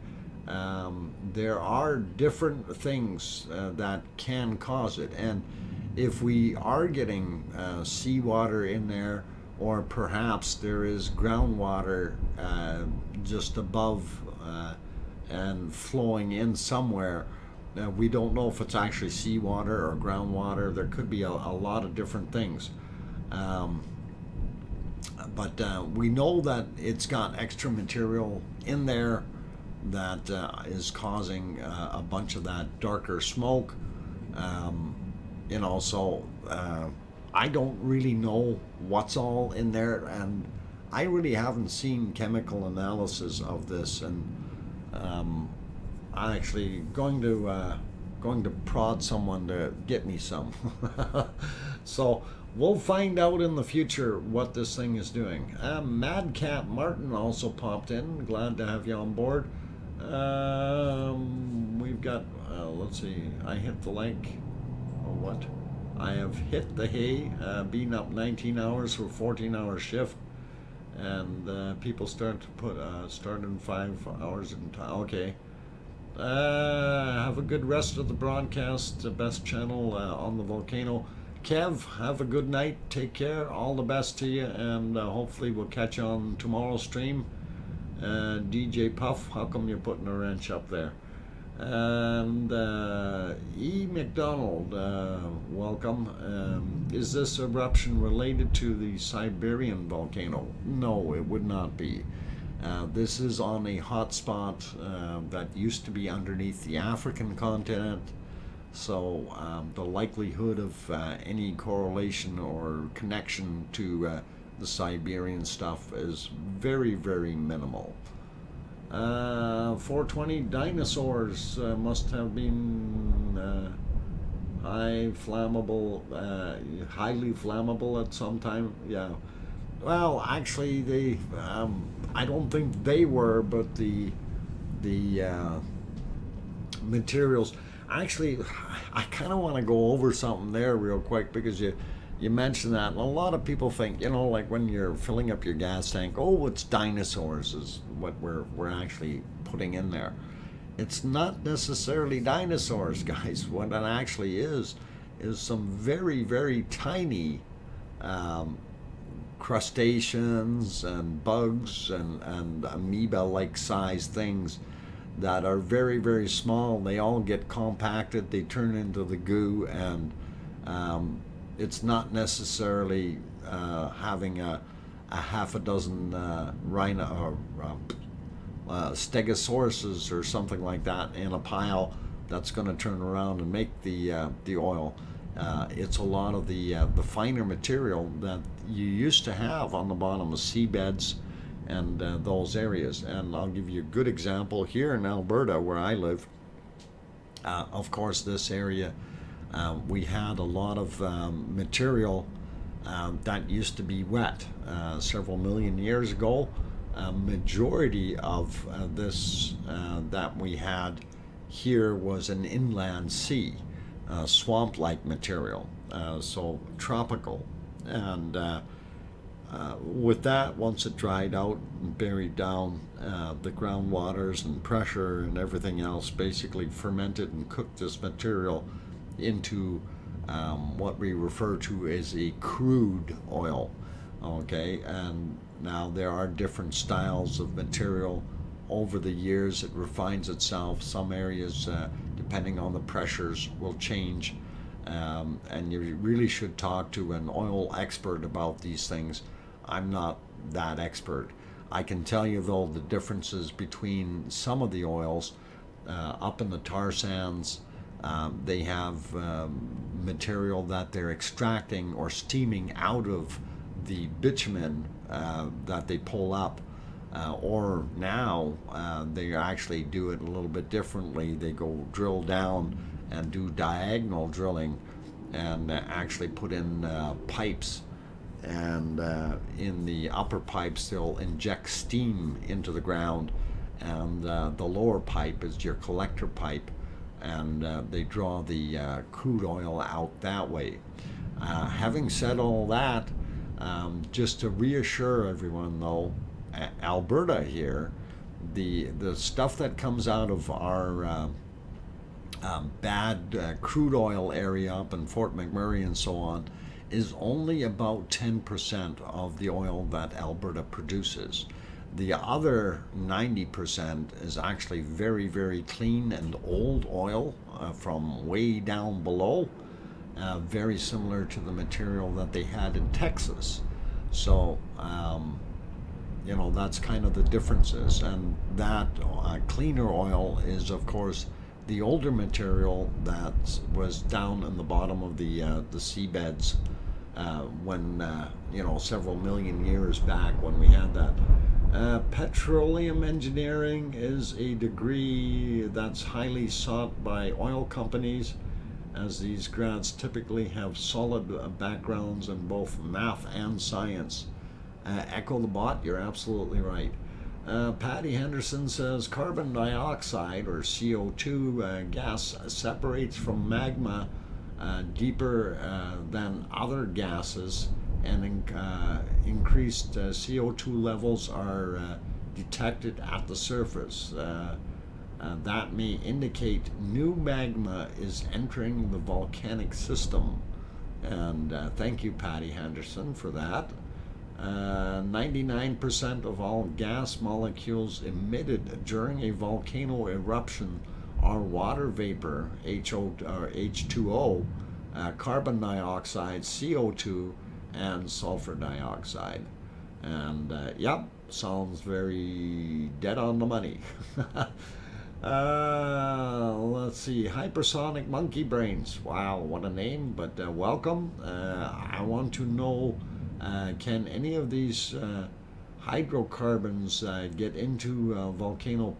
There are different things that can cause it, and if we are getting seawater in there, or perhaps there is groundwater just above and flowing in somewhere, we don't know if it's actually seawater or groundwater. There could be a lot of different things. But we know that it's got extra material in there that is causing a bunch of that darker smoke. So I don't really know what's all in there, and I really haven't seen chemical analysis of this, and I'm actually going to prod someone to get me some. So we'll find out in the future what this thing is doing. Madcap Martin also popped in. Glad to have you on board. We've got, let's see, I hit the link. Or what? I have hit the hay, been up 19 hours for a 14-hour shift. And people start to put, start in 5 hours in time. Okay. Have a good rest of the broadcast. The best channel on the volcano. Kev, have a good night. Take care. All the best to you, and hopefully we'll catch you on tomorrow's stream. DJ Puff, how come you're putting a wrench up there? And E. McDonald, welcome. Is this eruption related to the Siberian volcano? No, it would not be. This is on a hot spot that used to be underneath the African continent. So the likelihood of any correlation or connection to the Siberian stuff is very, very minimal. 420 dinosaurs must have been highly flammable at some time. Yeah. Well, actually, they I don't think they were, but the materials. Actually, I kind of want to go over something there real quick, because you mentioned that, and a lot of people think, like when you're filling up your gas tank, oh, it's dinosaurs is what we're actually putting in there. It's not necessarily dinosaurs, guys. What it actually is some very, very tiny crustaceans and bugs and amoeba-like sized things that are very, very small. They all get compacted, they turn into the goo, and it's not necessarily having a half a dozen rhino or stegosauruses or something like that in a pile that's going to turn around and make the oil. It's a lot of the finer material that you used to have on the bottom of seabeds and those areas. And I'll give you a good example here in Alberta, where I live. Of course, this area, we had a lot of material that used to be wet several million years ago. Majority of this that we had here was an inland sea. swamp-like material, so tropical. And with that, once it dried out and buried down, the groundwaters and pressure and everything else basically fermented and cooked this material into what we refer to as a crude oil. Okay, and now there are different styles of material. Over the years, it refines itself. Some areas, depending on the pressures, will change. And you really should talk to an oil expert about these things. I'm not that expert. I can tell you, though, the differences between some of the oils. Up in the tar sands, they have material that they're extracting or steaming out of the bitumen that they pull up. Or now they actually do it a little bit differently. They go drill down and do diagonal drilling and actually put in pipes, and in the upper pipes they'll inject steam into the ground, and the lower pipe is your collector pipe, and they draw the crude oil out that way. Having said all that, just to reassure everyone though, Alberta here, the stuff that comes out of our bad crude oil area up in Fort McMurray and so on is only about 10% of the oil that Alberta produces. The other 90% is actually very, very clean and old oil from way down below, very similar to the material that they had in Texas. So you know, that's kind of the differences. And that cleaner oil is, of course, the older material that was down in the bottom of the seabeds when, you know, several million years back when we had that. Petroleum engineering is a degree that's highly sought by oil companies, as these grads typically have solid backgrounds in both math and science. Echo the bot, you're absolutely right. Patty Henderson says carbon dioxide, or CO2 gas, separates from magma deeper than other gases, and increased CO2 levels are detected at the surface. That may indicate new magma is entering the volcanic system. And thank you, Patty Henderson, for that. 99% of all gas molecules emitted during a volcano eruption are water vapor, H2O, carbon dioxide, CO2, and sulfur dioxide. And yep, sounds very dead on the money. Let's see, hypersonic monkey brains. Wow, what a name, but welcome. I want to know, can any of these hydrocarbons get into volcano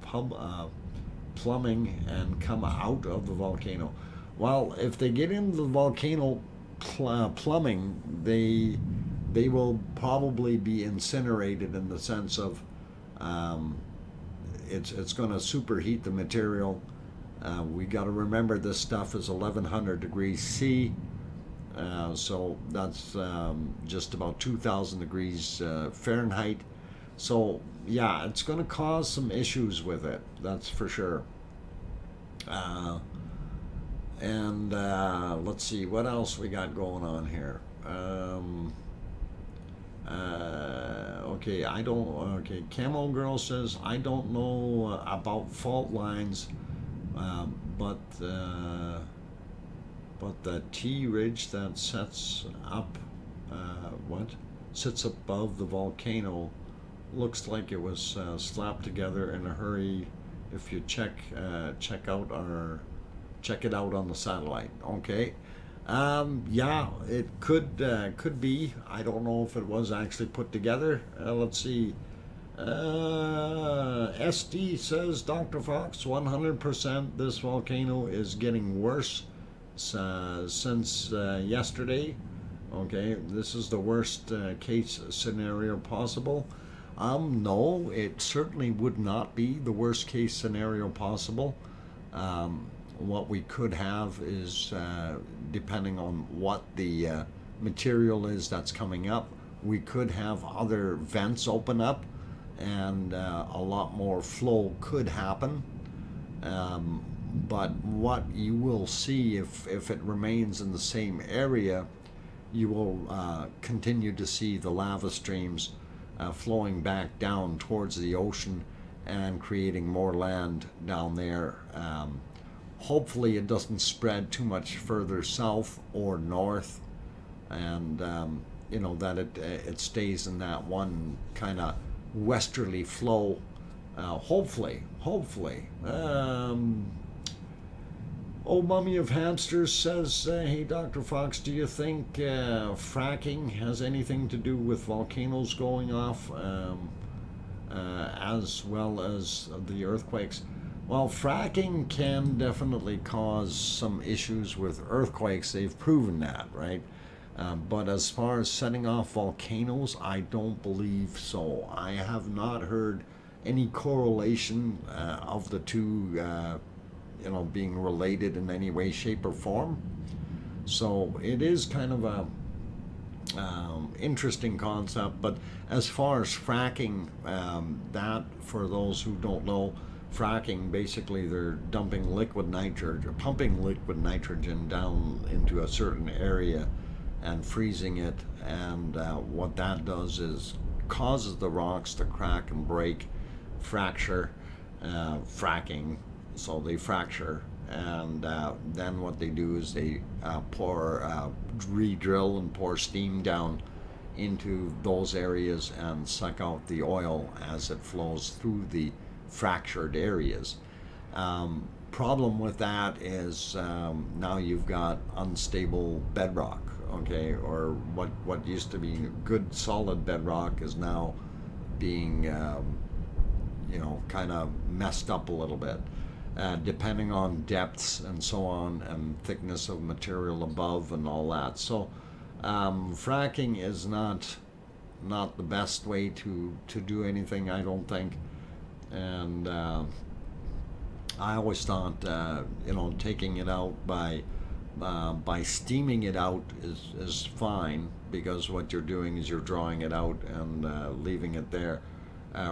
plumbing and come out of the volcano? Well, if they get into the volcano plumbing, they will probably be incinerated, in the sense of it's going to superheat the material. We got to remember this stuff is 1100 degrees C, so that's just about 2000 degrees Fahrenheit. So yeah, it's going to cause some issues with it, that's for sure. And let's see what else we got going on here. Okay, okay, Camo Girl says, I don't know about fault lines, but the T ridge that sits above the volcano looks like it was slapped together in a hurry. If you check it out on the satellite. Okay. Yeah, it could be. I don't know if it was actually put together. Let's see. SD says, Dr. Fox, 100% this volcano is getting worse since yesterday. Okay, this is the worst case scenario possible. No, it certainly would not be the worst case scenario possible. what we could have is, depending on what the material is that's coming up, we could have other vents open up, and a lot more flow could happen. But what you will see, if it remains in the same area, you will continue to see the lava streams flowing back down towards the ocean and creating more land down there. Hopefully it doesn't spread too much further south or north, and that it stays in that one kind of westerly flow. Hopefully. Old Mummy of Hamsters says, hey Dr. Fox, do you think fracking has anything to do with volcanoes going off, as well as the earthquakes? Well, fracking can definitely cause some issues with earthquakes. They've proven that, right? But as far as setting off volcanoes, I don't believe so. I have not heard any correlation of the two being related in any way, shape, or form. So it is kind of a interesting concept. But as far as fracking, that, for those who don't know, fracking, basically they're dumping liquid nitrogen, or pumping liquid nitrogen down into a certain area and freezing it, and what that does is causes the rocks to crack and break, fracture, fracking, so they fracture, and then what they do is they re-drill and pour steam down into those areas and suck out the oil as it flows through the fractured areas. Problem with that is now you've got unstable bedrock, okay, or what used to be good solid bedrock is now being kind of messed up a little bit, depending on depths and so on, and thickness of material above and all that. So fracking is not the best way to do anything, I don't think. And I always thought taking it out by steaming it out is fine, because what you're doing is you're drawing it out and leaving it there,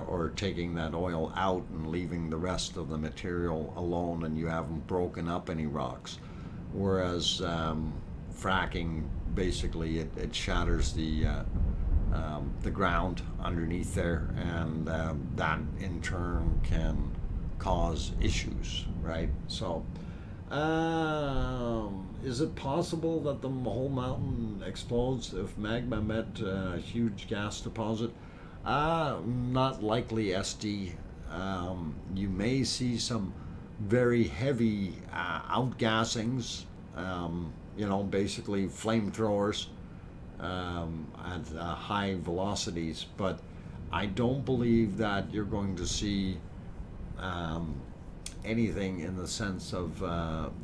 or taking that oil out and leaving the rest of the material alone, and you haven't broken up any rocks. Whereas fracking, basically it shatters the ground underneath there, and that in turn can cause issues, right? So is it possible that the whole mountain explodes if magma met a huge gas deposit? Not likely, SD. You may see some very heavy outgassings, basically flamethrowers at high velocities, but I don't believe that you're going to see anything in the sense of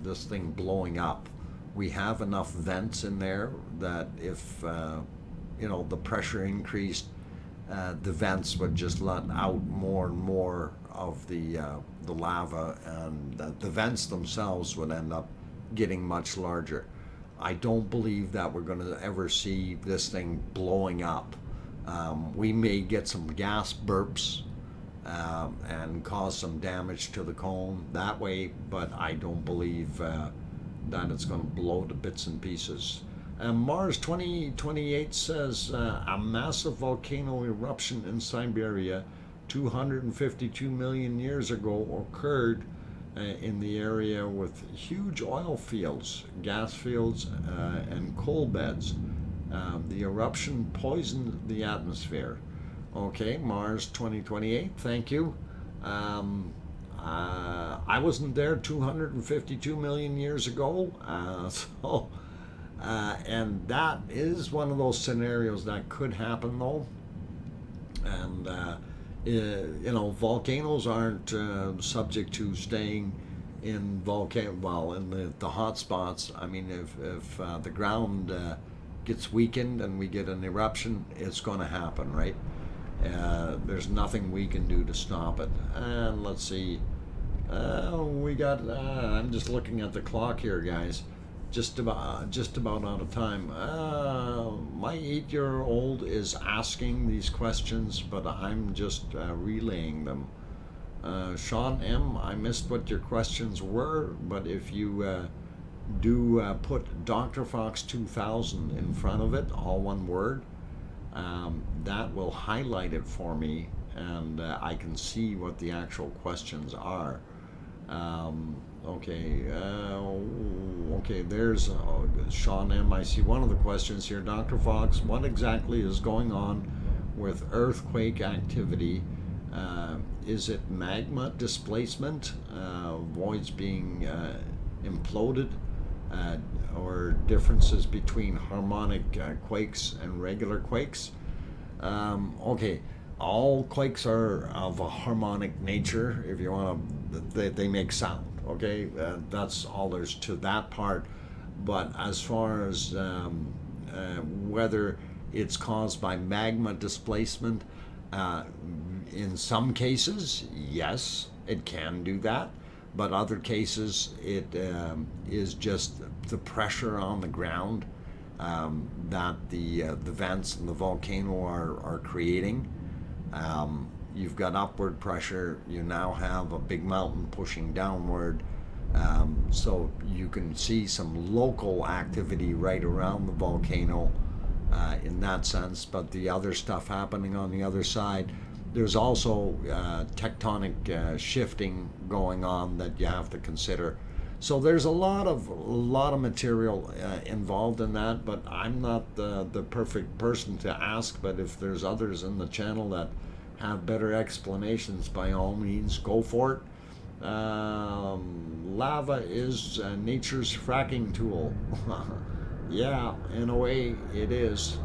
this thing blowing up. We have enough vents in there that if the pressure increased, the vents would just let out more and more of the lava, and the vents themselves would end up getting much larger. I don't believe that we're going to ever see this thing blowing up. We may get some gas burps and cause some damage to the cone that way, but I don't believe that it's going to blow to bits and pieces. Mars 2028 says a massive volcano eruption in Siberia 252 million years ago occurred in the area with huge oil fields, gas fields, and coal beds. The eruption poisoned the atmosphere. Okay, Mars 2028, thank you. I wasn't there 252 million years ago, and that is one of those scenarios that could happen, though. And volcanoes aren't subject to staying in in the hot spots. I mean, if the ground gets weakened and we get an eruption, it's going to happen, right? There's nothing we can do to stop it. And let's see, We got. I'm just looking at the clock here, guys. Just about out of time. My 8-year-old is asking these questions, but I'm just relaying them. Sean M., I missed what your questions were, but if you do put DrFox2000 in front of it, all one word, that will highlight it for me, and I can see what the actual questions are. Okay, there's Sean M. I see one of the questions here. Dr. Fox, what exactly is going on with earthquake activity? Is it magma displacement, voids being imploded, or differences between harmonic quakes and regular quakes? Okay, all quakes are of a harmonic nature. If you want to, they make sound. Okay, that's all there's to that part. But as far as whether it's caused by magma displacement, in some cases, yes, it can do that. But other cases, it is just the pressure on the ground that the vents and the volcano are creating. You've got upward pressure. You now have a big mountain pushing downward. So you can see some local activity right around the volcano in that sense. But the other stuff happening on the other side, there's also tectonic shifting going on that you have to consider. So there's a lot of material involved in that, but I'm not the perfect person to ask. But if there's others in the channel that have better explanations, by all means, go for it. Lava is nature's fracking tool. Yeah, in a way it is.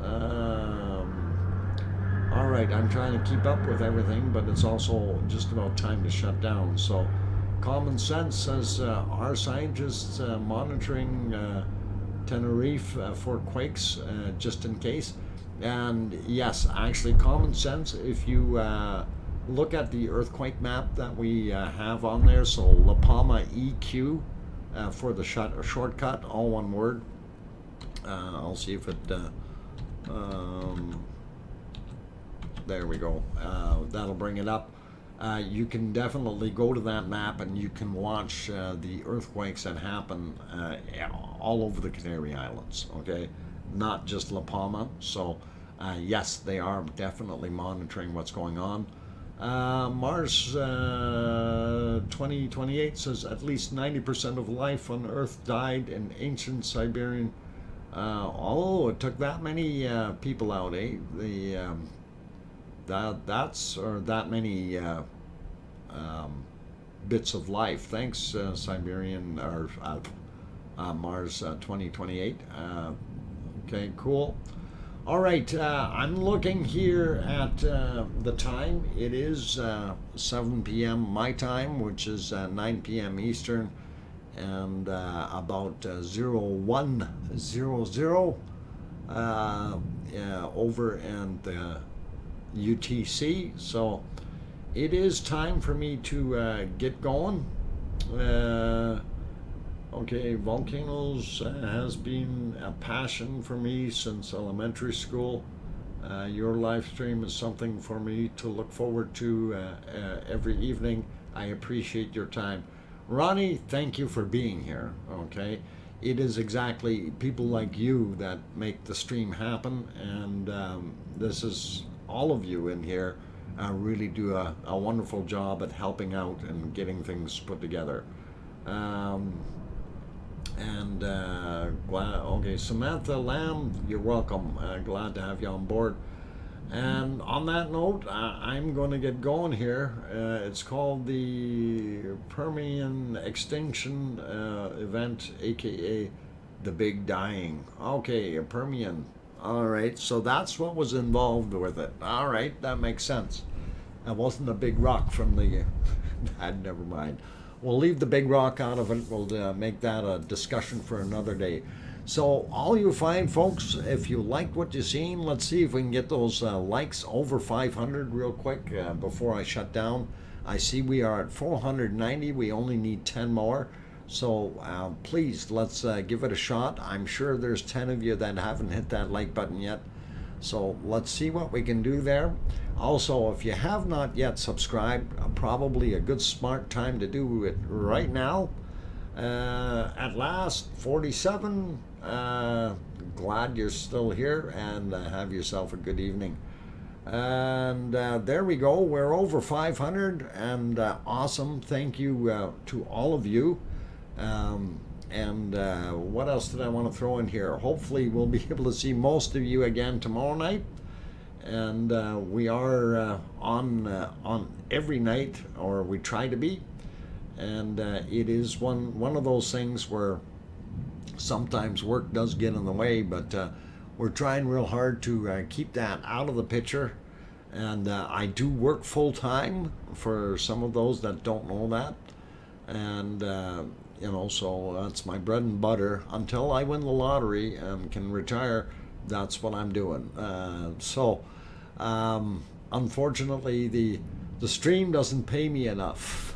All right, I'm trying to keep up with everything, but it's also just about time to shut down. So common sense says, are scientists monitoring Tenerife for quakes just in case? And yes, actually, common sense, if you look at the earthquake map that we have on there, so La Palma EQ for the shortcut, all one word. I'll see if it, there we go, that'll bring it up. You can definitely go to that map and you can watch the earthquakes that happen all over the Canary Islands, okay? Not just La Palma. So yes, they are definitely monitoring what's going on. Mars 2028 says at least 90% of life on Earth died in ancient Siberian. Oh, it took that many people out, eh? That many bits of life. Thanks, Siberian or Mars 2028. Okay, cool. All right, I'm looking here at the time. It is 7 p.m. my time, which is 9 p.m. Eastern, and about 0100 over in the UTC. So it is time for me to get going. Okay, volcanoes has been a passion for me since elementary school. Your live stream is something for me to look forward to every evening. I appreciate your time. Ronnie, thank you for being here, okay? It is exactly people like you that make the stream happen, and this is all of you in here really do a wonderful job at helping out and getting things put together. Okay, Samantha Lamb, you're welcome. Glad to have you on board. And on that note, I'm going to get going here. It's called the Permian Extinction event, aka the Big Dying. Okay, a Permian. All right, so that's what was involved with it. All right, that makes sense. It wasn't a big rock from the... never mind. We'll leave the big rock out of it. We'll make that a discussion for another day. So all you fine folks, if you liked what you've seen, let's see if we can get those likes over 500 real quick before I shut down. I see we are at 490. We only need 10 more. So please, let's give it a shot. I'm sure there's 10 of you that haven't hit that like button yet. So let's see what we can do there. Also, if you have not yet subscribed, probably a good smart time to do it right now. At last, 47. Glad you're still here, and have yourself a good evening. And there we go. We're over 500, and awesome. Thank you to all of you. And what else did I want to throw in here? Hopefully we'll be able to see most of you again tomorrow night. And we are on every night, or we try to be. And it is one of those things where sometimes work does get in the way, but we're trying real hard to keep that out of the picture. And I do work full time, for some of those that don't know that. And you know, so that's my bread and butter until I win the lottery and can retire. That's what I'm doing. Unfortunately, the stream doesn't pay me enough.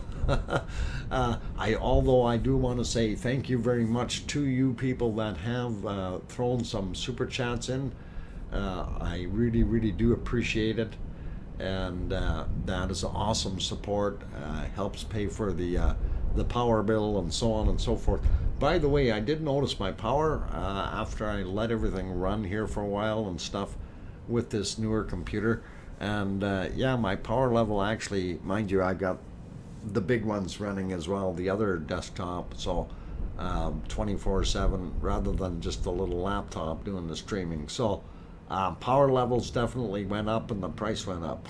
Although I do want to say thank you very much to you people that have thrown some super chats in. I really do appreciate it, and that is awesome support. Helps pay for the power bill and so on and so forth. By the way, I did notice my power after I let everything run here for a while and stuff with this newer computer. And yeah, my power level actually, mind you, I got the big ones running as well, the other desktop, so 24/7 rather than just the little laptop doing the streaming. So power levels definitely went up, and the price went up.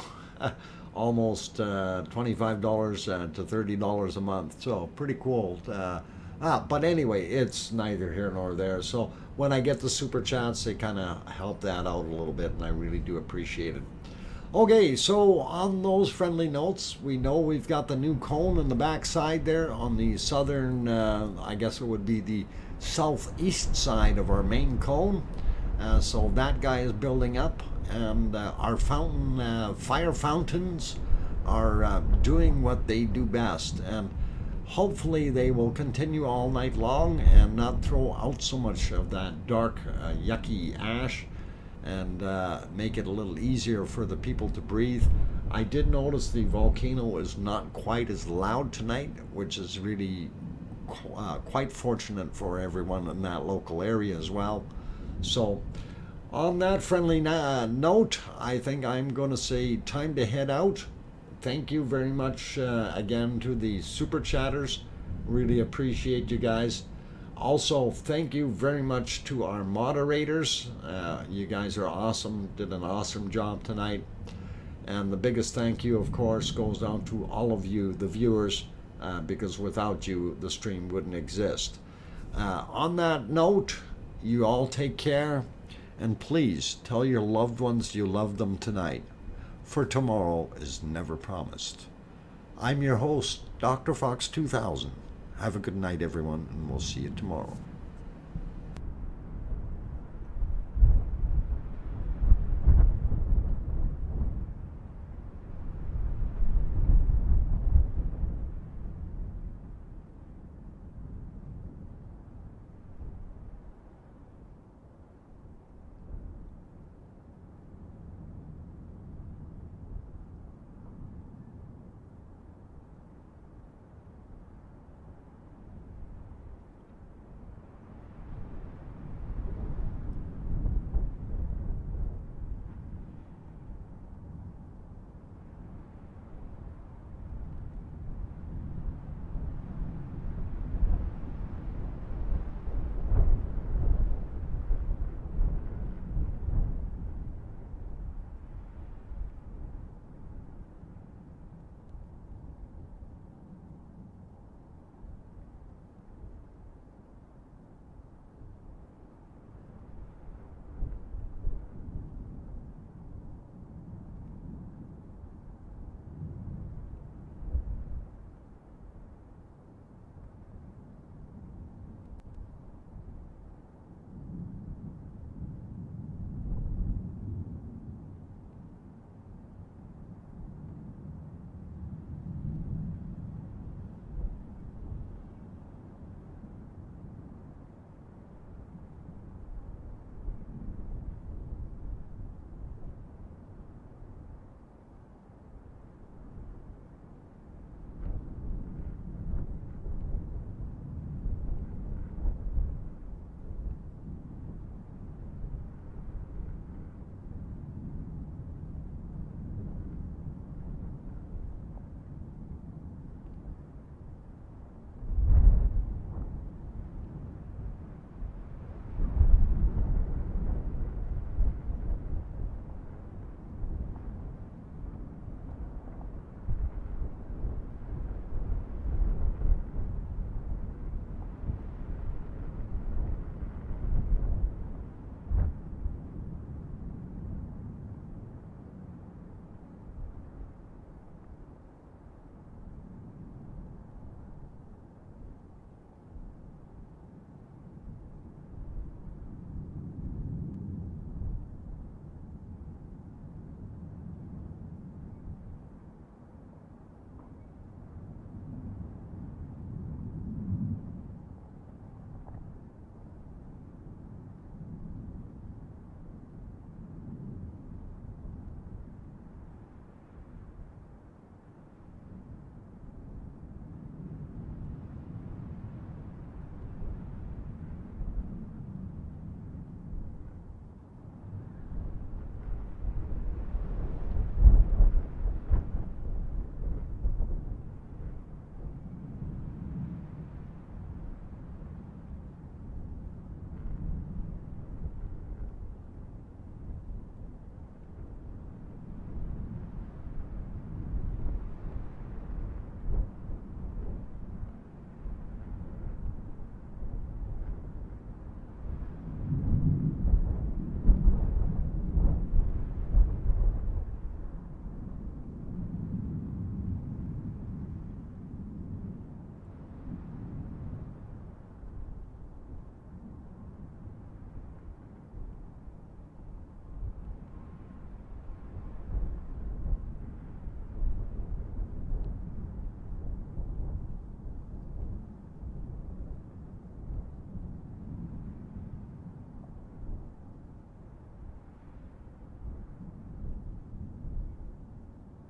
Almost $25 to $30 a month, so pretty cool. But anyway, it's neither here nor there. So when I get the super chats, they kind of help that out a little bit, and I really do appreciate it. Okay, so on those friendly notes, we know we've got the new cone in the back side there on the southern, I guess it would be the southeast side of our main cone. So that guy is building up, and our fire fountains are doing what they do best, and hopefully they will continue all night long and not throw out so much of that dark, yucky ash, and make it a little easier for the people to breathe. I did notice the volcano is not quite as loud tonight, which is really quite fortunate for everyone in that local area as well. So on that friendly note, I think I'm going to say time to head out. Thank you very much again to the super chatters. Really appreciate you guys. Also, thank you very much to our moderators. You guys are awesome, did an awesome job tonight. And the biggest thank you, of course, goes down to all of you, the viewers, because without you, the stream wouldn't exist. On that note, you all take care, and please tell your loved ones you love them tonight, for tomorrow is never promised. I'm your host, DrFox2000. Have a good night, everyone, and we'll see you tomorrow.